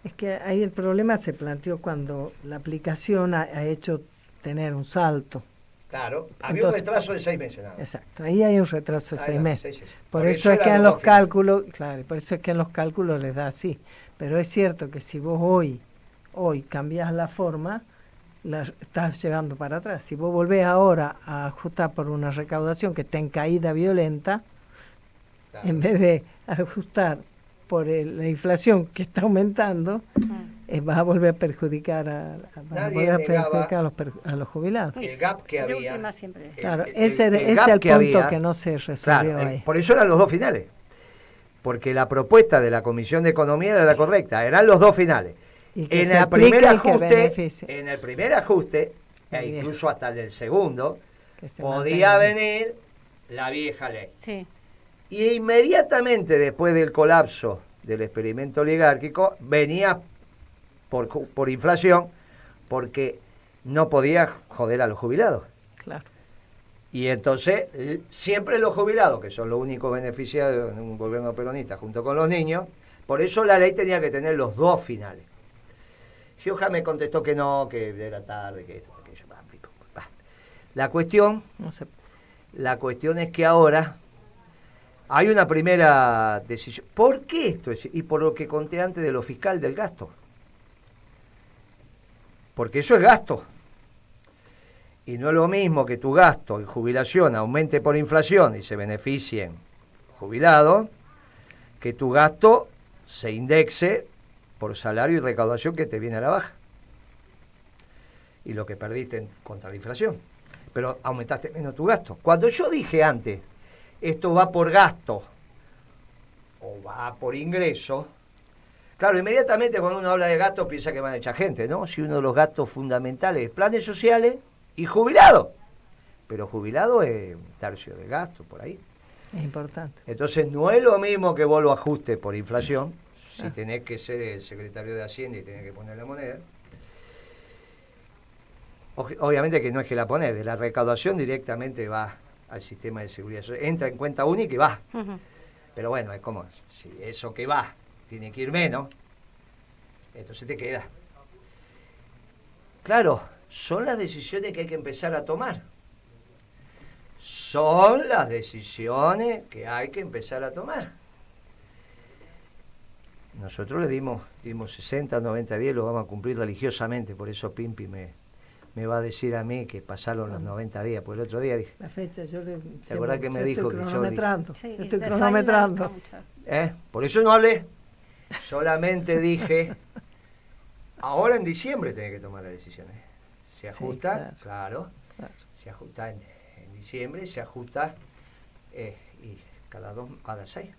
Es que ahí el problema se planteó cuando la aplicación ha hecho tener un salto. Claro, había Entonces, un retraso de 6 meses nada más. Exacto, ahí hay un retraso de 6 meses. Sí. Por eso es que en los cálculos, claro, por eso es que en los cálculos les da así. Pero es cierto que si vos hoy cambiás la forma, la estás llevando para atrás. Si vos volvés ahora a ajustar por una recaudación que está en caída violenta, claro, en vez de ajustar por la inflación que está aumentando, vas a volver a perjudicar a los jubilados. El gap que había. Claro, ese es el punto que no se resolvió, claro, ahí. Por eso eran los dos finales. Porque la propuesta de la Comisión de Economía era la correcta, eran los dos finales. En el primer ajuste, e incluso hasta el del segundo, podía venir la vieja ley. Sí. Y inmediatamente después del colapso del experimento oligárquico, venía por inflación, porque no podía joder a los jubilados. Claro. Y entonces, siempre los jubilados, que son los únicos beneficiados en un gobierno peronista, junto con los niños, por eso la ley tenía que tener los dos finales. Gioja me contestó que no, que era tarde, que esto, que aquello. La cuestión es que ahora hay una primera decisión. ¿Por qué esto es? Y por lo que conté antes de lo fiscal del gasto. Porque eso es gasto. Y no es lo mismo que tu gasto en jubilación aumente por inflación y se beneficien jubilados, que tu gasto se indexe por salario y recaudación que te viene a la baja. Y lo que perdiste contra la inflación. Pero aumentaste menos tu gasto. Cuando yo dije antes, esto va por gasto o va por ingreso, claro, inmediatamente cuando uno habla de gastos piensa que van a echar gente, ¿no? Si uno de los gastos fundamentales es planes sociales y jubilado. Pero jubilado es un tercio de gasto, por ahí. Es importante. Entonces no es lo mismo que vos lo ajustes por inflación, si tenés que ser el secretario de Hacienda y tenés que poner la moneda. Obviamente que no es que la ponés, de la recaudación directamente va al sistema de seguridad social. Entra en cuenta única y va. Pero bueno, es como, si eso que va tiene que ir menos, entonces te queda. Claro, son las decisiones que hay que empezar a tomar. Son las decisiones que hay que empezar a tomar. Nosotros le dimos 60, 90 días, lo vamos a cumplir religiosamente, por eso Pimpi me va a decir a mí que pasaron los 90 días, porque el otro día dije... La fecha, yo le... ¿Te acuerdas que me dijo que yo... cronometrando. Sí, Estoy cronometrando. Por eso no hablé. Solamente dije, ahora en diciembre tenés que tomar las decisiones. Se ajusta, sí, claro. Se ajusta en diciembre, se ajusta y cada 6.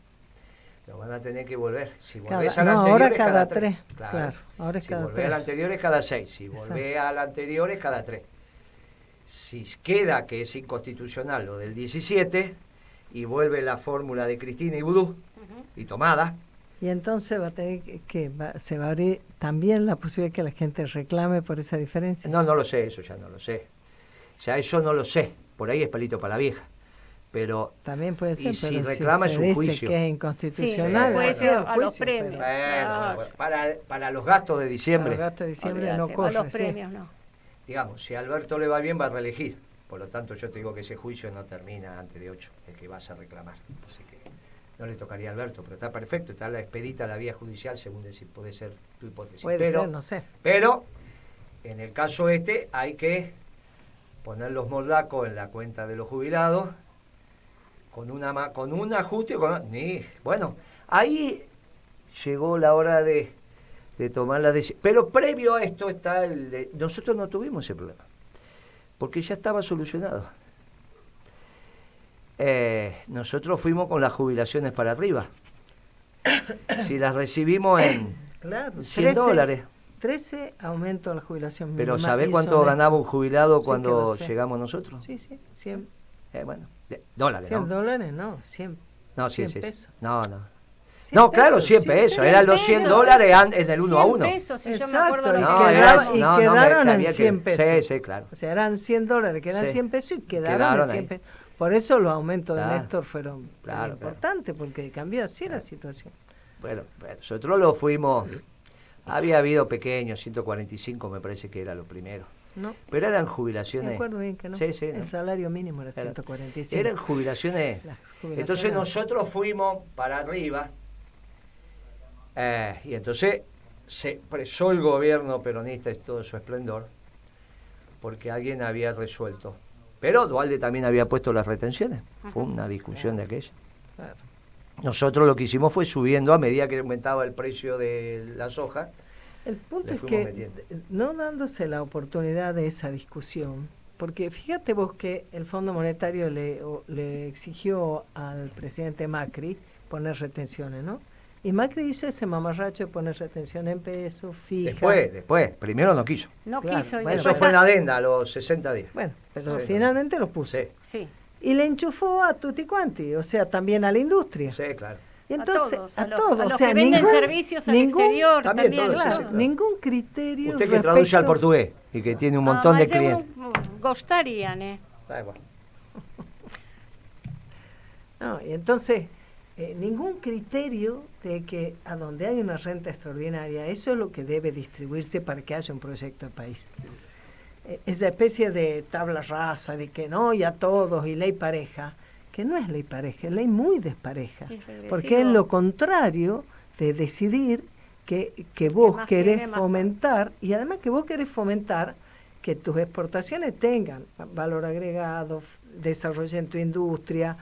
Lo van a tener que volver. Si volvés al anterior ahora es cada 3. 3. Claro, ahora es si cada volvés 3. al anterior es cada 6. Si volvés al anterior es cada 3. Si queda que es inconstitucional lo del 17 y vuelve la fórmula de Cristina y Vudú y tomada. Y entonces va a tener se va a abrir también la posibilidad de que la gente reclame por esa diferencia. No lo sé, eso ya no lo sé. Ya eso no lo sé. Por ahí es palito para la vieja. Pero también puede ser, y si pero reclama si es un se juicio. dice que es inconstitucional, sí, juicio a los premios. Bueno, para los gastos de diciembre. Para los gastos de diciembre no corre. corre. A los premios no. Digamos, si a Alberto le va bien, va a reelegir. Por lo tanto, yo te digo que ese juicio no termina antes de 8, el que vas a reclamar. Así que no le tocaría a Alberto, pero está perfecto, está la expedita a la vía judicial, según puede ser tu hipótesis. Puede ser, no sé. Pero, en el caso hay que poner los moldacos en la cuenta de los jubilados, con un ajuste, bueno, ahí llegó la hora de tomar la decisión. Pero previo a esto está nosotros no tuvimos ese problema, porque ya estaba solucionado. Nosotros fuimos con las jubilaciones para arriba. Si las recibimos en $100. 13 aumento a la jubilación mínima. Pero ¿sabés cuánto ganaba un jubilado cuando llegamos nosotros? Sí, 100. Bueno, dólares, ¿no? $100, no, 100. No, 100 sí. pesos. No. 100 No, claro, pesos, 100 pesos. Eran los $100 en el 1 a 1. pesos, si yo me Exacto, acuerdo. y quedaron en 100 pesos. Sí, claro. O sea, eran $100, que eran Sí. 100 pesos y quedaron en 100 ahí. pesos. Por eso los aumentos Claro. de Néstor fueron Claro, importantes, porque cambió así la situación. Bueno, nosotros lo fuimos. Había habido pequeños, 145 me parece que era lo primero. ¿No? Pero eran jubilaciones. Me acuerdo bien que no. Sí, El ¿no? salario mínimo era 145. Eran jubilaciones. Las jubilaciones Entonces eran- nosotros fuimos para arriba. Y entonces se expresó el gobierno peronista en todo su esplendor, porque alguien había resuelto. Pero Duhalde también había puesto las retenciones. Fue una discusión de aquella. Claro. Nosotros lo que hicimos fue subiendo a medida que aumentaba el precio de la soja. El punto Le es fuimos que, metiendo. no dándose la oportunidad de esa discusión, porque fíjate vos que el Fondo Monetario le exigió al presidente Macri poner retenciones, ¿no? Y Macri hizo ese mamarracho de poner retención en pesos, fija. Después, primero no quiso. No Claro, quiso. Y bueno. Eso después fue en la adenda a los 60 días. Bueno, pero Sí. finalmente lo puso. Sí, Sí, Y le enchufó a tutti quanti, o sea, también a la industria. sí, claro. Y entonces, a los, todos, a los o sea, que venden ningún- servicios al ningún- exterior También también. todo eso, Claro, sí, claro. ningún criterio. Usted que traduce al respecto- portugués y que tiene un montón de clientes. Gostarían, Da igual. No, y entonces, ningún criterio de que a donde hay una renta extraordinaria, eso es lo que debe distribuirse para que haya un proyecto de país. Esa especie de tabla rasa de que no, y a todos, y ley pareja, que no es ley pareja, es ley muy despareja, Es regresivo. porque es lo contrario de decidir que vos más querés tiene, más fomentar, y además que vos querés fomentar que tus exportaciones tengan valor agregado, desarrollen tu industria,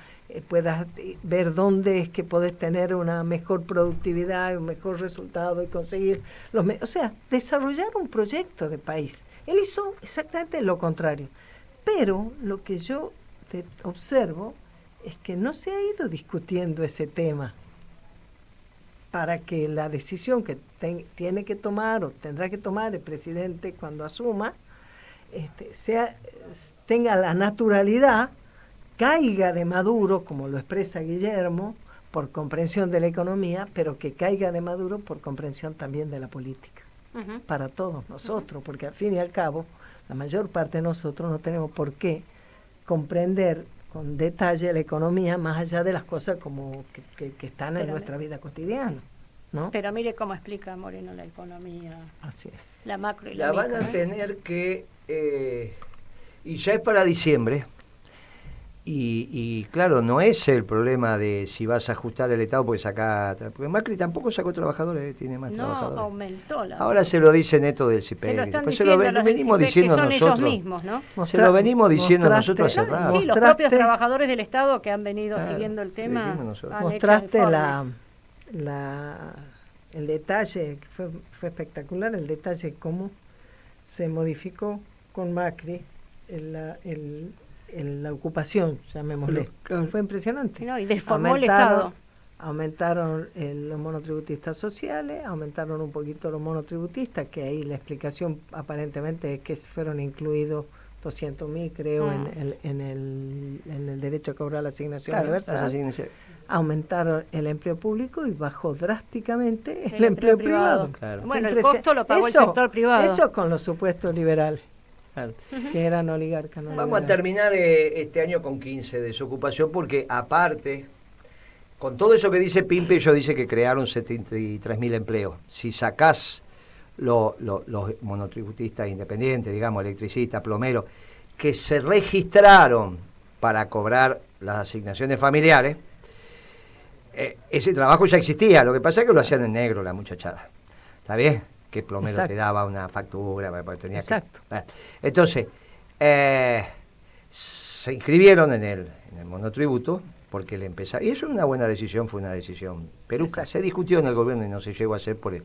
puedas ver dónde es que podés tener una mejor productividad, un mejor resultado y conseguir o sea, desarrollar un proyecto de país. Él hizo exactamente lo contrario. Pero lo que yo observo es que no se ha ido discutiendo ese tema para que la decisión que tiene que tomar o tendrá que tomar el presidente cuando asuma tenga la naturalidad, caiga de maduro, como lo expresa Guillermo, por comprensión de la economía, pero que caiga de maduro por comprensión también de la política, para todos nosotros, porque al fin y al cabo, la mayor parte de nosotros no tenemos por qué comprender con detalle la economía más allá de las cosas como que están en nuestra vida cotidiana, ¿no? Pero mire cómo explica Moreno la economía, Así es. la macro y La la van micro, a tener que... y ya es para diciembre. Y claro, no es el problema de si vas a ajustar el Estado porque saca... Porque Macri tampoco sacó trabajadores, tiene más No, trabajadores. aumentó la... Ahora se lo dice Neto del CIPEC. se lo están Después diciendo lo los del venimos CIPEC, diciendo que son nosotros. ellos mismos, ¿no? Se lo venimos diciendo nosotros hace mostraste- rato. Sí, los mostraste- propios trabajadores del Estado que han venido Claro, siguiendo el sí, tema dijimos nosotros. han hecho Mostraste informes. el detalle, que fue espectacular, el detalle cómo se modificó con Macri la ocupación, llamémosle. Claro. Fue impresionante. No, y deformó el Estado. Aumentaron los monotributistas sociales, aumentaron un poquito los monotributistas, que ahí la explicación aparentemente es que fueron incluidos 200.000, creo, en el derecho a cobrar la asignación Claro, universal. así, Aumentaron el empleo público y bajó drásticamente el empleo privado. Claro. Bueno, Fue el costo lo pagó eso, el sector privado. Eso con los supuestos liberales, claro. que eran oligarcas. No Vamos a liberales. terminar este año con 15 de desocupación porque aparte, con todo eso que dice Pimpe, ellos dicen que crearon 73.000 empleos. Si sacás los monotributistas independientes, digamos, electricistas, plomeros, que se registraron para cobrar las asignaciones familiares, ese trabajo ya existía, lo que pasa es que lo hacían en negro la muchachada. ¿Está bien? Que el plomero Exacto. te daba una factura, porque tenía Exacto. Entonces, se inscribieron en el monotributo porque le empezaron, y eso es una buena decisión, fue una decisión peruca. Exacto. Se discutió en el gobierno y no se llegó a hacer por él.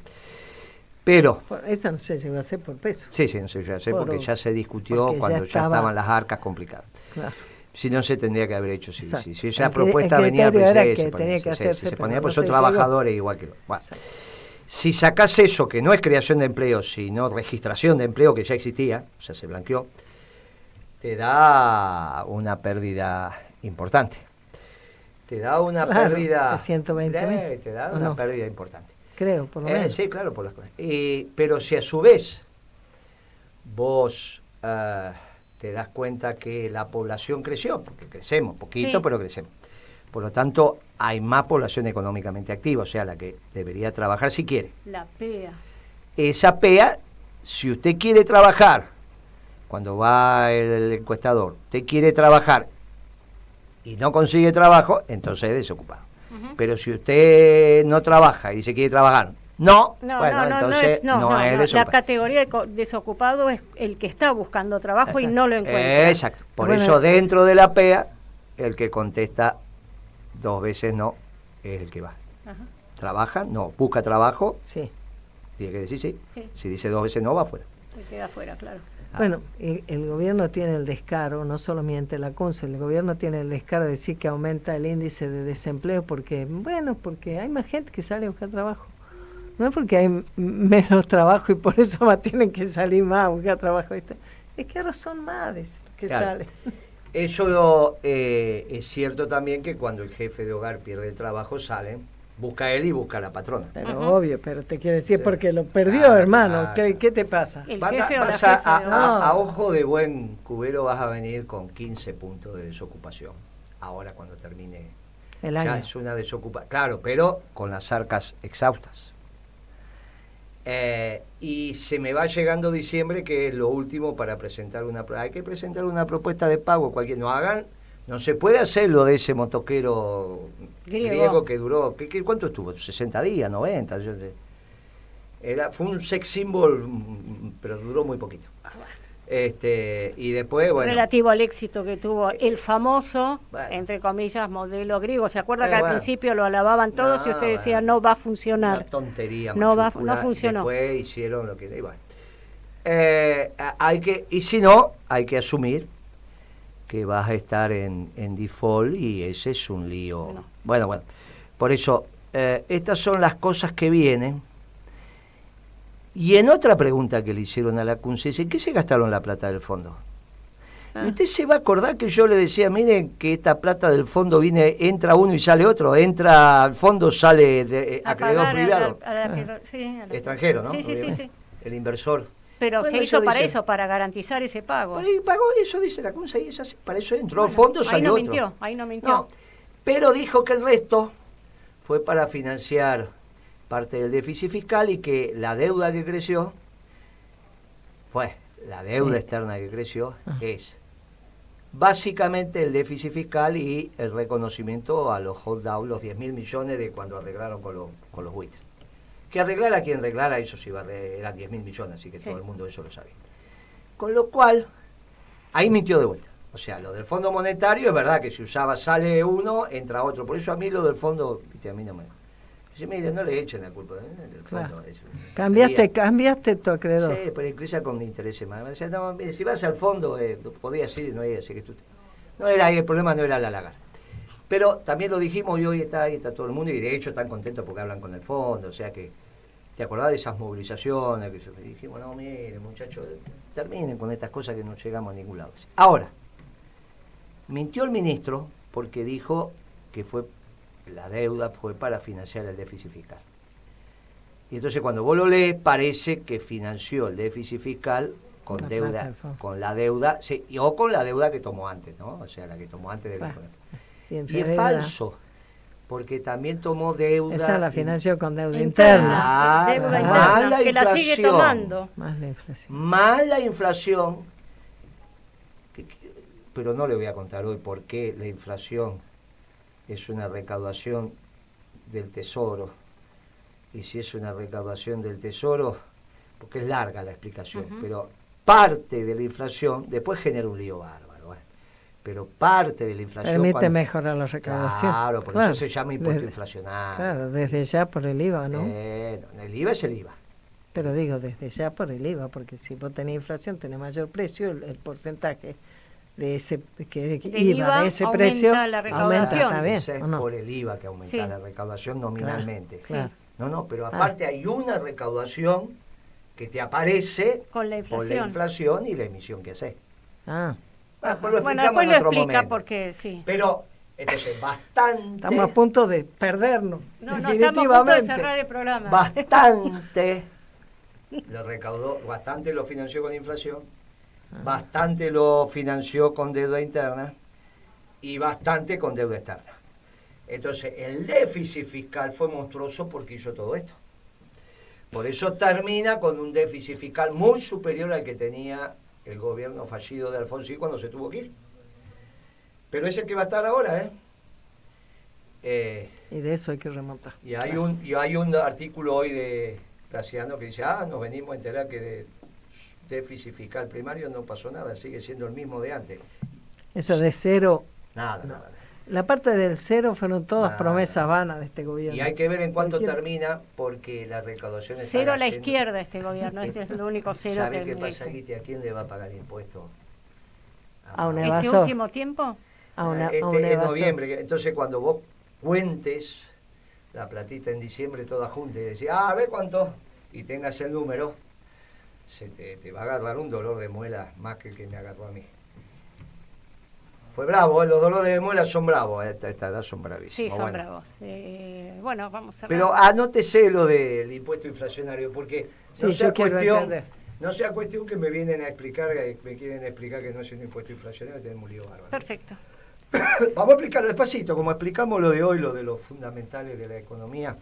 Pero, Esa no se llegó a hacer por peso. sí, no se llegó a hacer porque ya se discutió porque ya cuando ya estaba- estaban las arcas complicadas. Claro. Si no se tendría que haber hecho, Exacto. si esa El propuesta el venía, criterio era se que ponía, tenía que hacerse, se pero ponía, no pues son se llegó. trabajadores igual que los. Bueno. Exacto. Si sacás eso, que no es creación de empleo, sino registración de empleo que ya existía, o sea, se blanqueó, te da una pérdida importante. Te da una Claro, pérdida... de 120.000, te da ¿o una no? pérdida importante. Creo, por lo menos. Sí, claro, por las cosas. Pero si a su vez vos te das cuenta que la población creció, porque crecemos, poquito, Sí. pero crecemos. Por lo tanto, hay más población económicamente activa, o sea, la que debería trabajar si quiere. La PEA. Esa PEA, si usted quiere trabajar, cuando va el encuestador, usted quiere trabajar y no consigue trabajo, entonces es desocupado. Pero si usted no trabaja y dice que quiere trabajar, No, entonces no es La desocupado. categoría de desocupado es el que está buscando trabajo y no lo encuentra. Exacto. Por Bueno, eso dentro de la PEA, el que contesta 2 veces no es el que va. Ajá. Trabaja, no, busca trabajo, Sí. tiene que decir sí. Sí. Si dice 2 veces no, va afuera. Se queda afuera, claro. Bueno, el gobierno tiene el descaro, no solo miente la CUNCE, el gobierno tiene el descaro de decir que aumenta el índice de desempleo porque hay más gente que sale a buscar trabajo. No es porque hay menos trabajo y por eso tienen que salir más a buscar trabajo. Es que ahora son más que salen. Eso es cierto también, que cuando el jefe de hogar pierde el trabajo, salen, busca él y busca a la patrona. Pero obvio, pero te quiero decir, porque lo perdió, hermano. Claro. ¿Qué te pasa? El jefe o la jefe a ojo de buen cubero vas a venir con 15 puntos de desocupación. Ahora cuando termine el año. Ya es una desocupación. Claro, pero con las arcas exhaustas. Y se me va llegando diciembre, que es lo último para presentar hay que presentar una propuesta de pago. No se puede hacer lo de ese motoquero griego que duró, ¿cuánto estuvo? 60 días, 90. Fue un sex symbol, pero duró muy poquito. Y después, bueno, relativo al éxito que tuvo el famoso, entre comillas, modelo griego. ¿Se acuerda que al principio lo alababan todos y usted decía no va a funcionar? Una tontería. No funcionó. Después hicieron lo que... y si no, hay que asumir que vas a estar en default, y ese es un lío. No. Bueno, por eso, estas son las cosas que vienen. Y en otra pregunta que le hicieron a la CUNCE, dice, ¿en qué se gastaron la plata del fondo? Y usted se va a acordar que yo le decía, miren que esta plata del fondo entra uno y sale otro, entra al fondo, sale acreedor privado. Extranjero, ¿no? Sí. El inversor. Pero se hizo para eso, para garantizar ese pago. Pagó, eso dice la CUNCE, y es así, para eso entró fondo, salió otro. Ahí no mintió. No, pero dijo que el resto fue para financiar parte del déficit fiscal, y que la deuda que creció, la deuda externa que creció, es básicamente el déficit fiscal y el reconocimiento a los holdouts, los 10.000 millones de cuando arreglaron con los buitres. Que arreglara quien arreglara, eso sí eran 10.000 millones, así que todo el mundo eso lo sabía. Con lo cual, ahí mintió de vuelta. O sea, lo del Fondo Monetario es verdad que si usaba, sale uno, entra otro. Por eso a mí lo del fondo, a mí no me... no le echen la culpa del fondo. Cambiaste tu acreedor. Sí, pero incluso con intereses más. O sea, no, mire, si vas al fondo, podías ir, no era así que el problema no era la lagar. Pero también lo dijimos, y hoy está todo el mundo, y de hecho están contentos porque hablan con el fondo. O sea que, ¿te acordás de esas movilizaciones? Que dijimos, no, mire, muchachos, terminen con estas cosas que no llegamos a ningún lado. Ahora, mintió el ministro porque dijo que la deuda fue para financiar el déficit fiscal. Y entonces cuando vos lo lees, parece que financió el déficit fiscal con la deuda, o con la deuda que tomó antes, ¿no? O sea, la que tomó antes del Y es falso, porque también tomó deuda. Esa la financió con deuda interna. Deuda interna, que la sigue tomando. Más la inflación. Pero no le voy a contar hoy por qué la inflación es una recaudación del Tesoro. Y si es una recaudación del Tesoro, porque es larga la explicación, pero parte de la inflación después genera un lío bárbaro. Pero parte de la inflación... Permite mejorar la recaudación. Claro, por eso se llama impuesto inflacionario. Claro, desde ya por el IVA, ¿no? El IVA es el IVA. Pero digo, desde ya por el IVA, porque si vos tenés inflación, tenés mayor precio, el porcentaje de ese IVA, de ese precio, la recaudación. Aumenta también. Es ¿no? por el IVA que aumenta la recaudación nominalmente. Claro. No, pero aparte hay una recaudación que te aparece con la por la inflación y la emisión que haces. Bueno, después lo explica porque sí. Pero, entonces, bastante... Estamos a punto de perdernos. No, estamos a punto de cerrar el programa. Bastante lo recaudó, bastante lo financió con inflación, bastante lo financió con deuda interna y bastante con deuda externa. Entonces, el déficit fiscal fue monstruoso porque hizo todo esto. Por eso termina con un déficit fiscal muy superior al que tenía el gobierno fallido de Alfonsín cuando se tuvo que ir. Pero es el que va a estar ahora, y de eso hay que remontar. Y hay un artículo hoy de Graciano que dice, nos venimos a enterar que de déficit fiscal primario no pasó nada, sigue siendo el mismo de antes. Eso de cero... Nada. La parte del cero fueron todas promesas vanas de este gobierno. Y hay que ver en cuánto termina, porque la recaudación está cero a la izquierda este gobierno, este es el único cero que ¿Sabe qué me pasa, dice. Guiti? ¿A quién le va a pagar impuestos? A un ¿Este evasor. último tiempo? A un en evasor. noviembre. Entonces, cuando vos cuentes la platita en diciembre toda junta y decís, a ver cuánto, y tengas el número, se te va a agarrar un dolor de muela más que el que me agarró a mí. Fue bravo, los dolores de muela son bravos, a esta edad son bravísimos. Sí, son bueno. bravos. Bueno, vamos a cerrar. Pero anótese lo del impuesto inflacionario, porque Sí, yo quiero entender. no sea cuestión que me vienen a explicar, me quieren explicar que no es un impuesto inflacionario, tenemos un lío bárbaro. Perfecto. Vamos a explicarlo despacito, como explicamos lo de hoy, lo de los fundamentales de la economía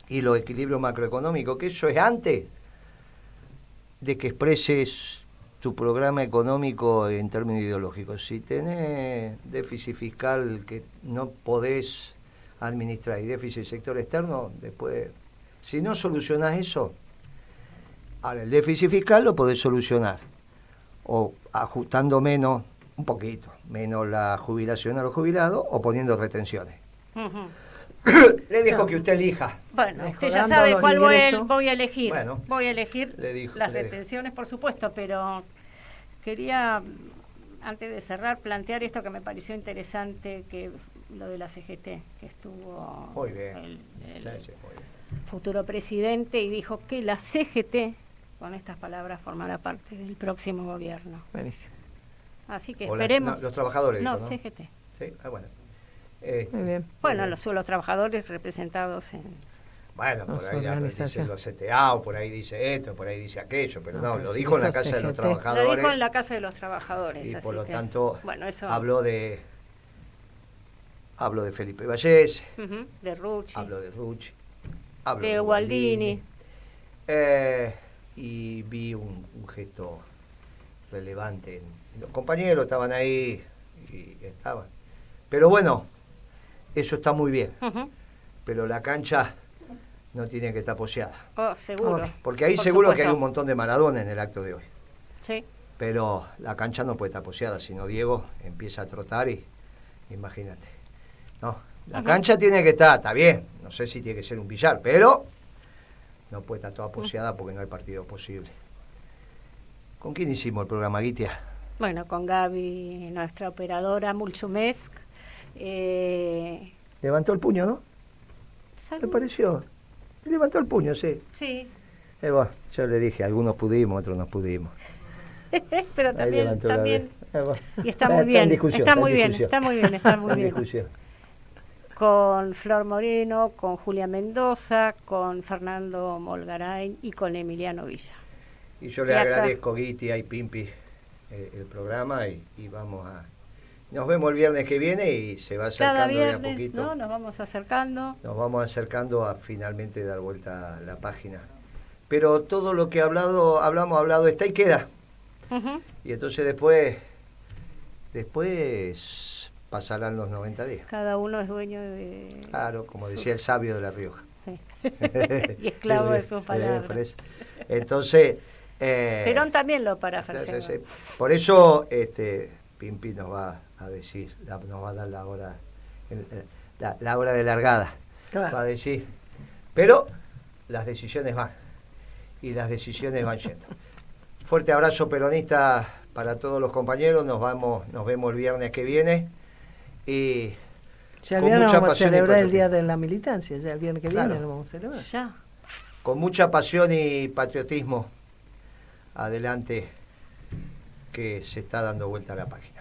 y los equilibrios macroeconómicos, que eso es antes de que expreses tu programa económico en términos ideológicos. Si tenés déficit fiscal que no podés administrar y déficit del sector externo, después, si no solucionás eso, ahora el déficit fiscal lo podés solucionar o ajustando menos, un poquito, menos la jubilación a los jubilados o poniendo retenciones. Le dejo que usted elija. Bueno, usted ya Mejorando sabe los cuál ingresos. voy a elegir. Bueno, voy a elegir las le retenciones, por supuesto, pero quería, antes de cerrar, plantear esto que me pareció interesante, que lo de la CGT, que estuvo muy bien. el Sí, muy bien. futuro presidente y dijo que la CGT, con estas palabras, formará parte del próximo gobierno. Buenísimo. Así que O esperemos. los trabajadores. No, dijo, ¿no? CGT. Sí, bueno. Muy bien. Bueno, los trabajadores representados en... Bueno, por Las ahí dice organizaciones. los CTA, o por ahí dice esto, por ahí dice aquello, pero no, pero lo si dijo en la dijo Casa de los CGT. Lo Trabajadores. dijo en la Casa de los Trabajadores. Y así por lo que, tanto, bueno, eso, habló de Felipe Vallés, de Rucci, habló de Rucci, habló de Gualdini. Y vi un gesto relevante. Los compañeros estaban ahí y estaban. Pero bueno, eso está muy bien. Pero la cancha no tiene que estar poseada. Oh, seguro. Porque ahí Por seguro que supuesto. hay un montón de Maradona en el acto de hoy. Sí. Pero la cancha no puede estar poseada, si no Diego empieza a trotar y imagínate. No, la cancha tiene que estar, está bien, no sé si tiene que ser un billar, pero no puede estar toda poseada porque no hay partido posible. ¿Con quién hicimos el programa, Guitia? Bueno, con Gaby, nuestra operadora, Mulchumesc. Levantó el puño, ¿no? ¿Me pareció? Levantó el puño, sí. Sí. Bueno, yo le dije, algunos pudimos, otros no pudimos. Pero Ahí también, levantó la también. bueno. Y está muy bien. en discusión, Está en muy bien, discusión. está muy bien, está muy En bien. discusión. Con Flor Moreno, con Julia Mendoza, con Fernando Molgaray y con Emiliano Villa. Y yo le Y acá- agradezco, Guiti y Pimpi, el programa y vamos a... Nos vemos el viernes que viene y se va Cada acercando de a viernes, poquito. ¿no? Nos vamos acercando. Nos vamos acercando a finalmente dar vuelta a la página. Pero todo lo que hablado está y queda. Ujú. Y entonces después pasarán los 90 días. Cada uno es dueño de... Claro, como decía el sabio de La Rioja. Sí. Y esclavo de sus Sí, palabras. Entonces... Perón también lo parafraseó. sí. Por eso Pimpi nos va a decir, nos va a dar la hora, la hora de largada. Claro. Va a decir. Pero las decisiones van. Y las decisiones van yendo. Fuerte abrazo peronista para todos los compañeros. Nos vemos el viernes que viene. Y Ya el con viernes mucha vamos a pasión y celebrar el patriotismo. Día de la Militancia, ya el viernes que Claro. viene lo vamos a celebrar. Ya. Con mucha pasión y patriotismo, adelante, que se está dando vuelta a la página.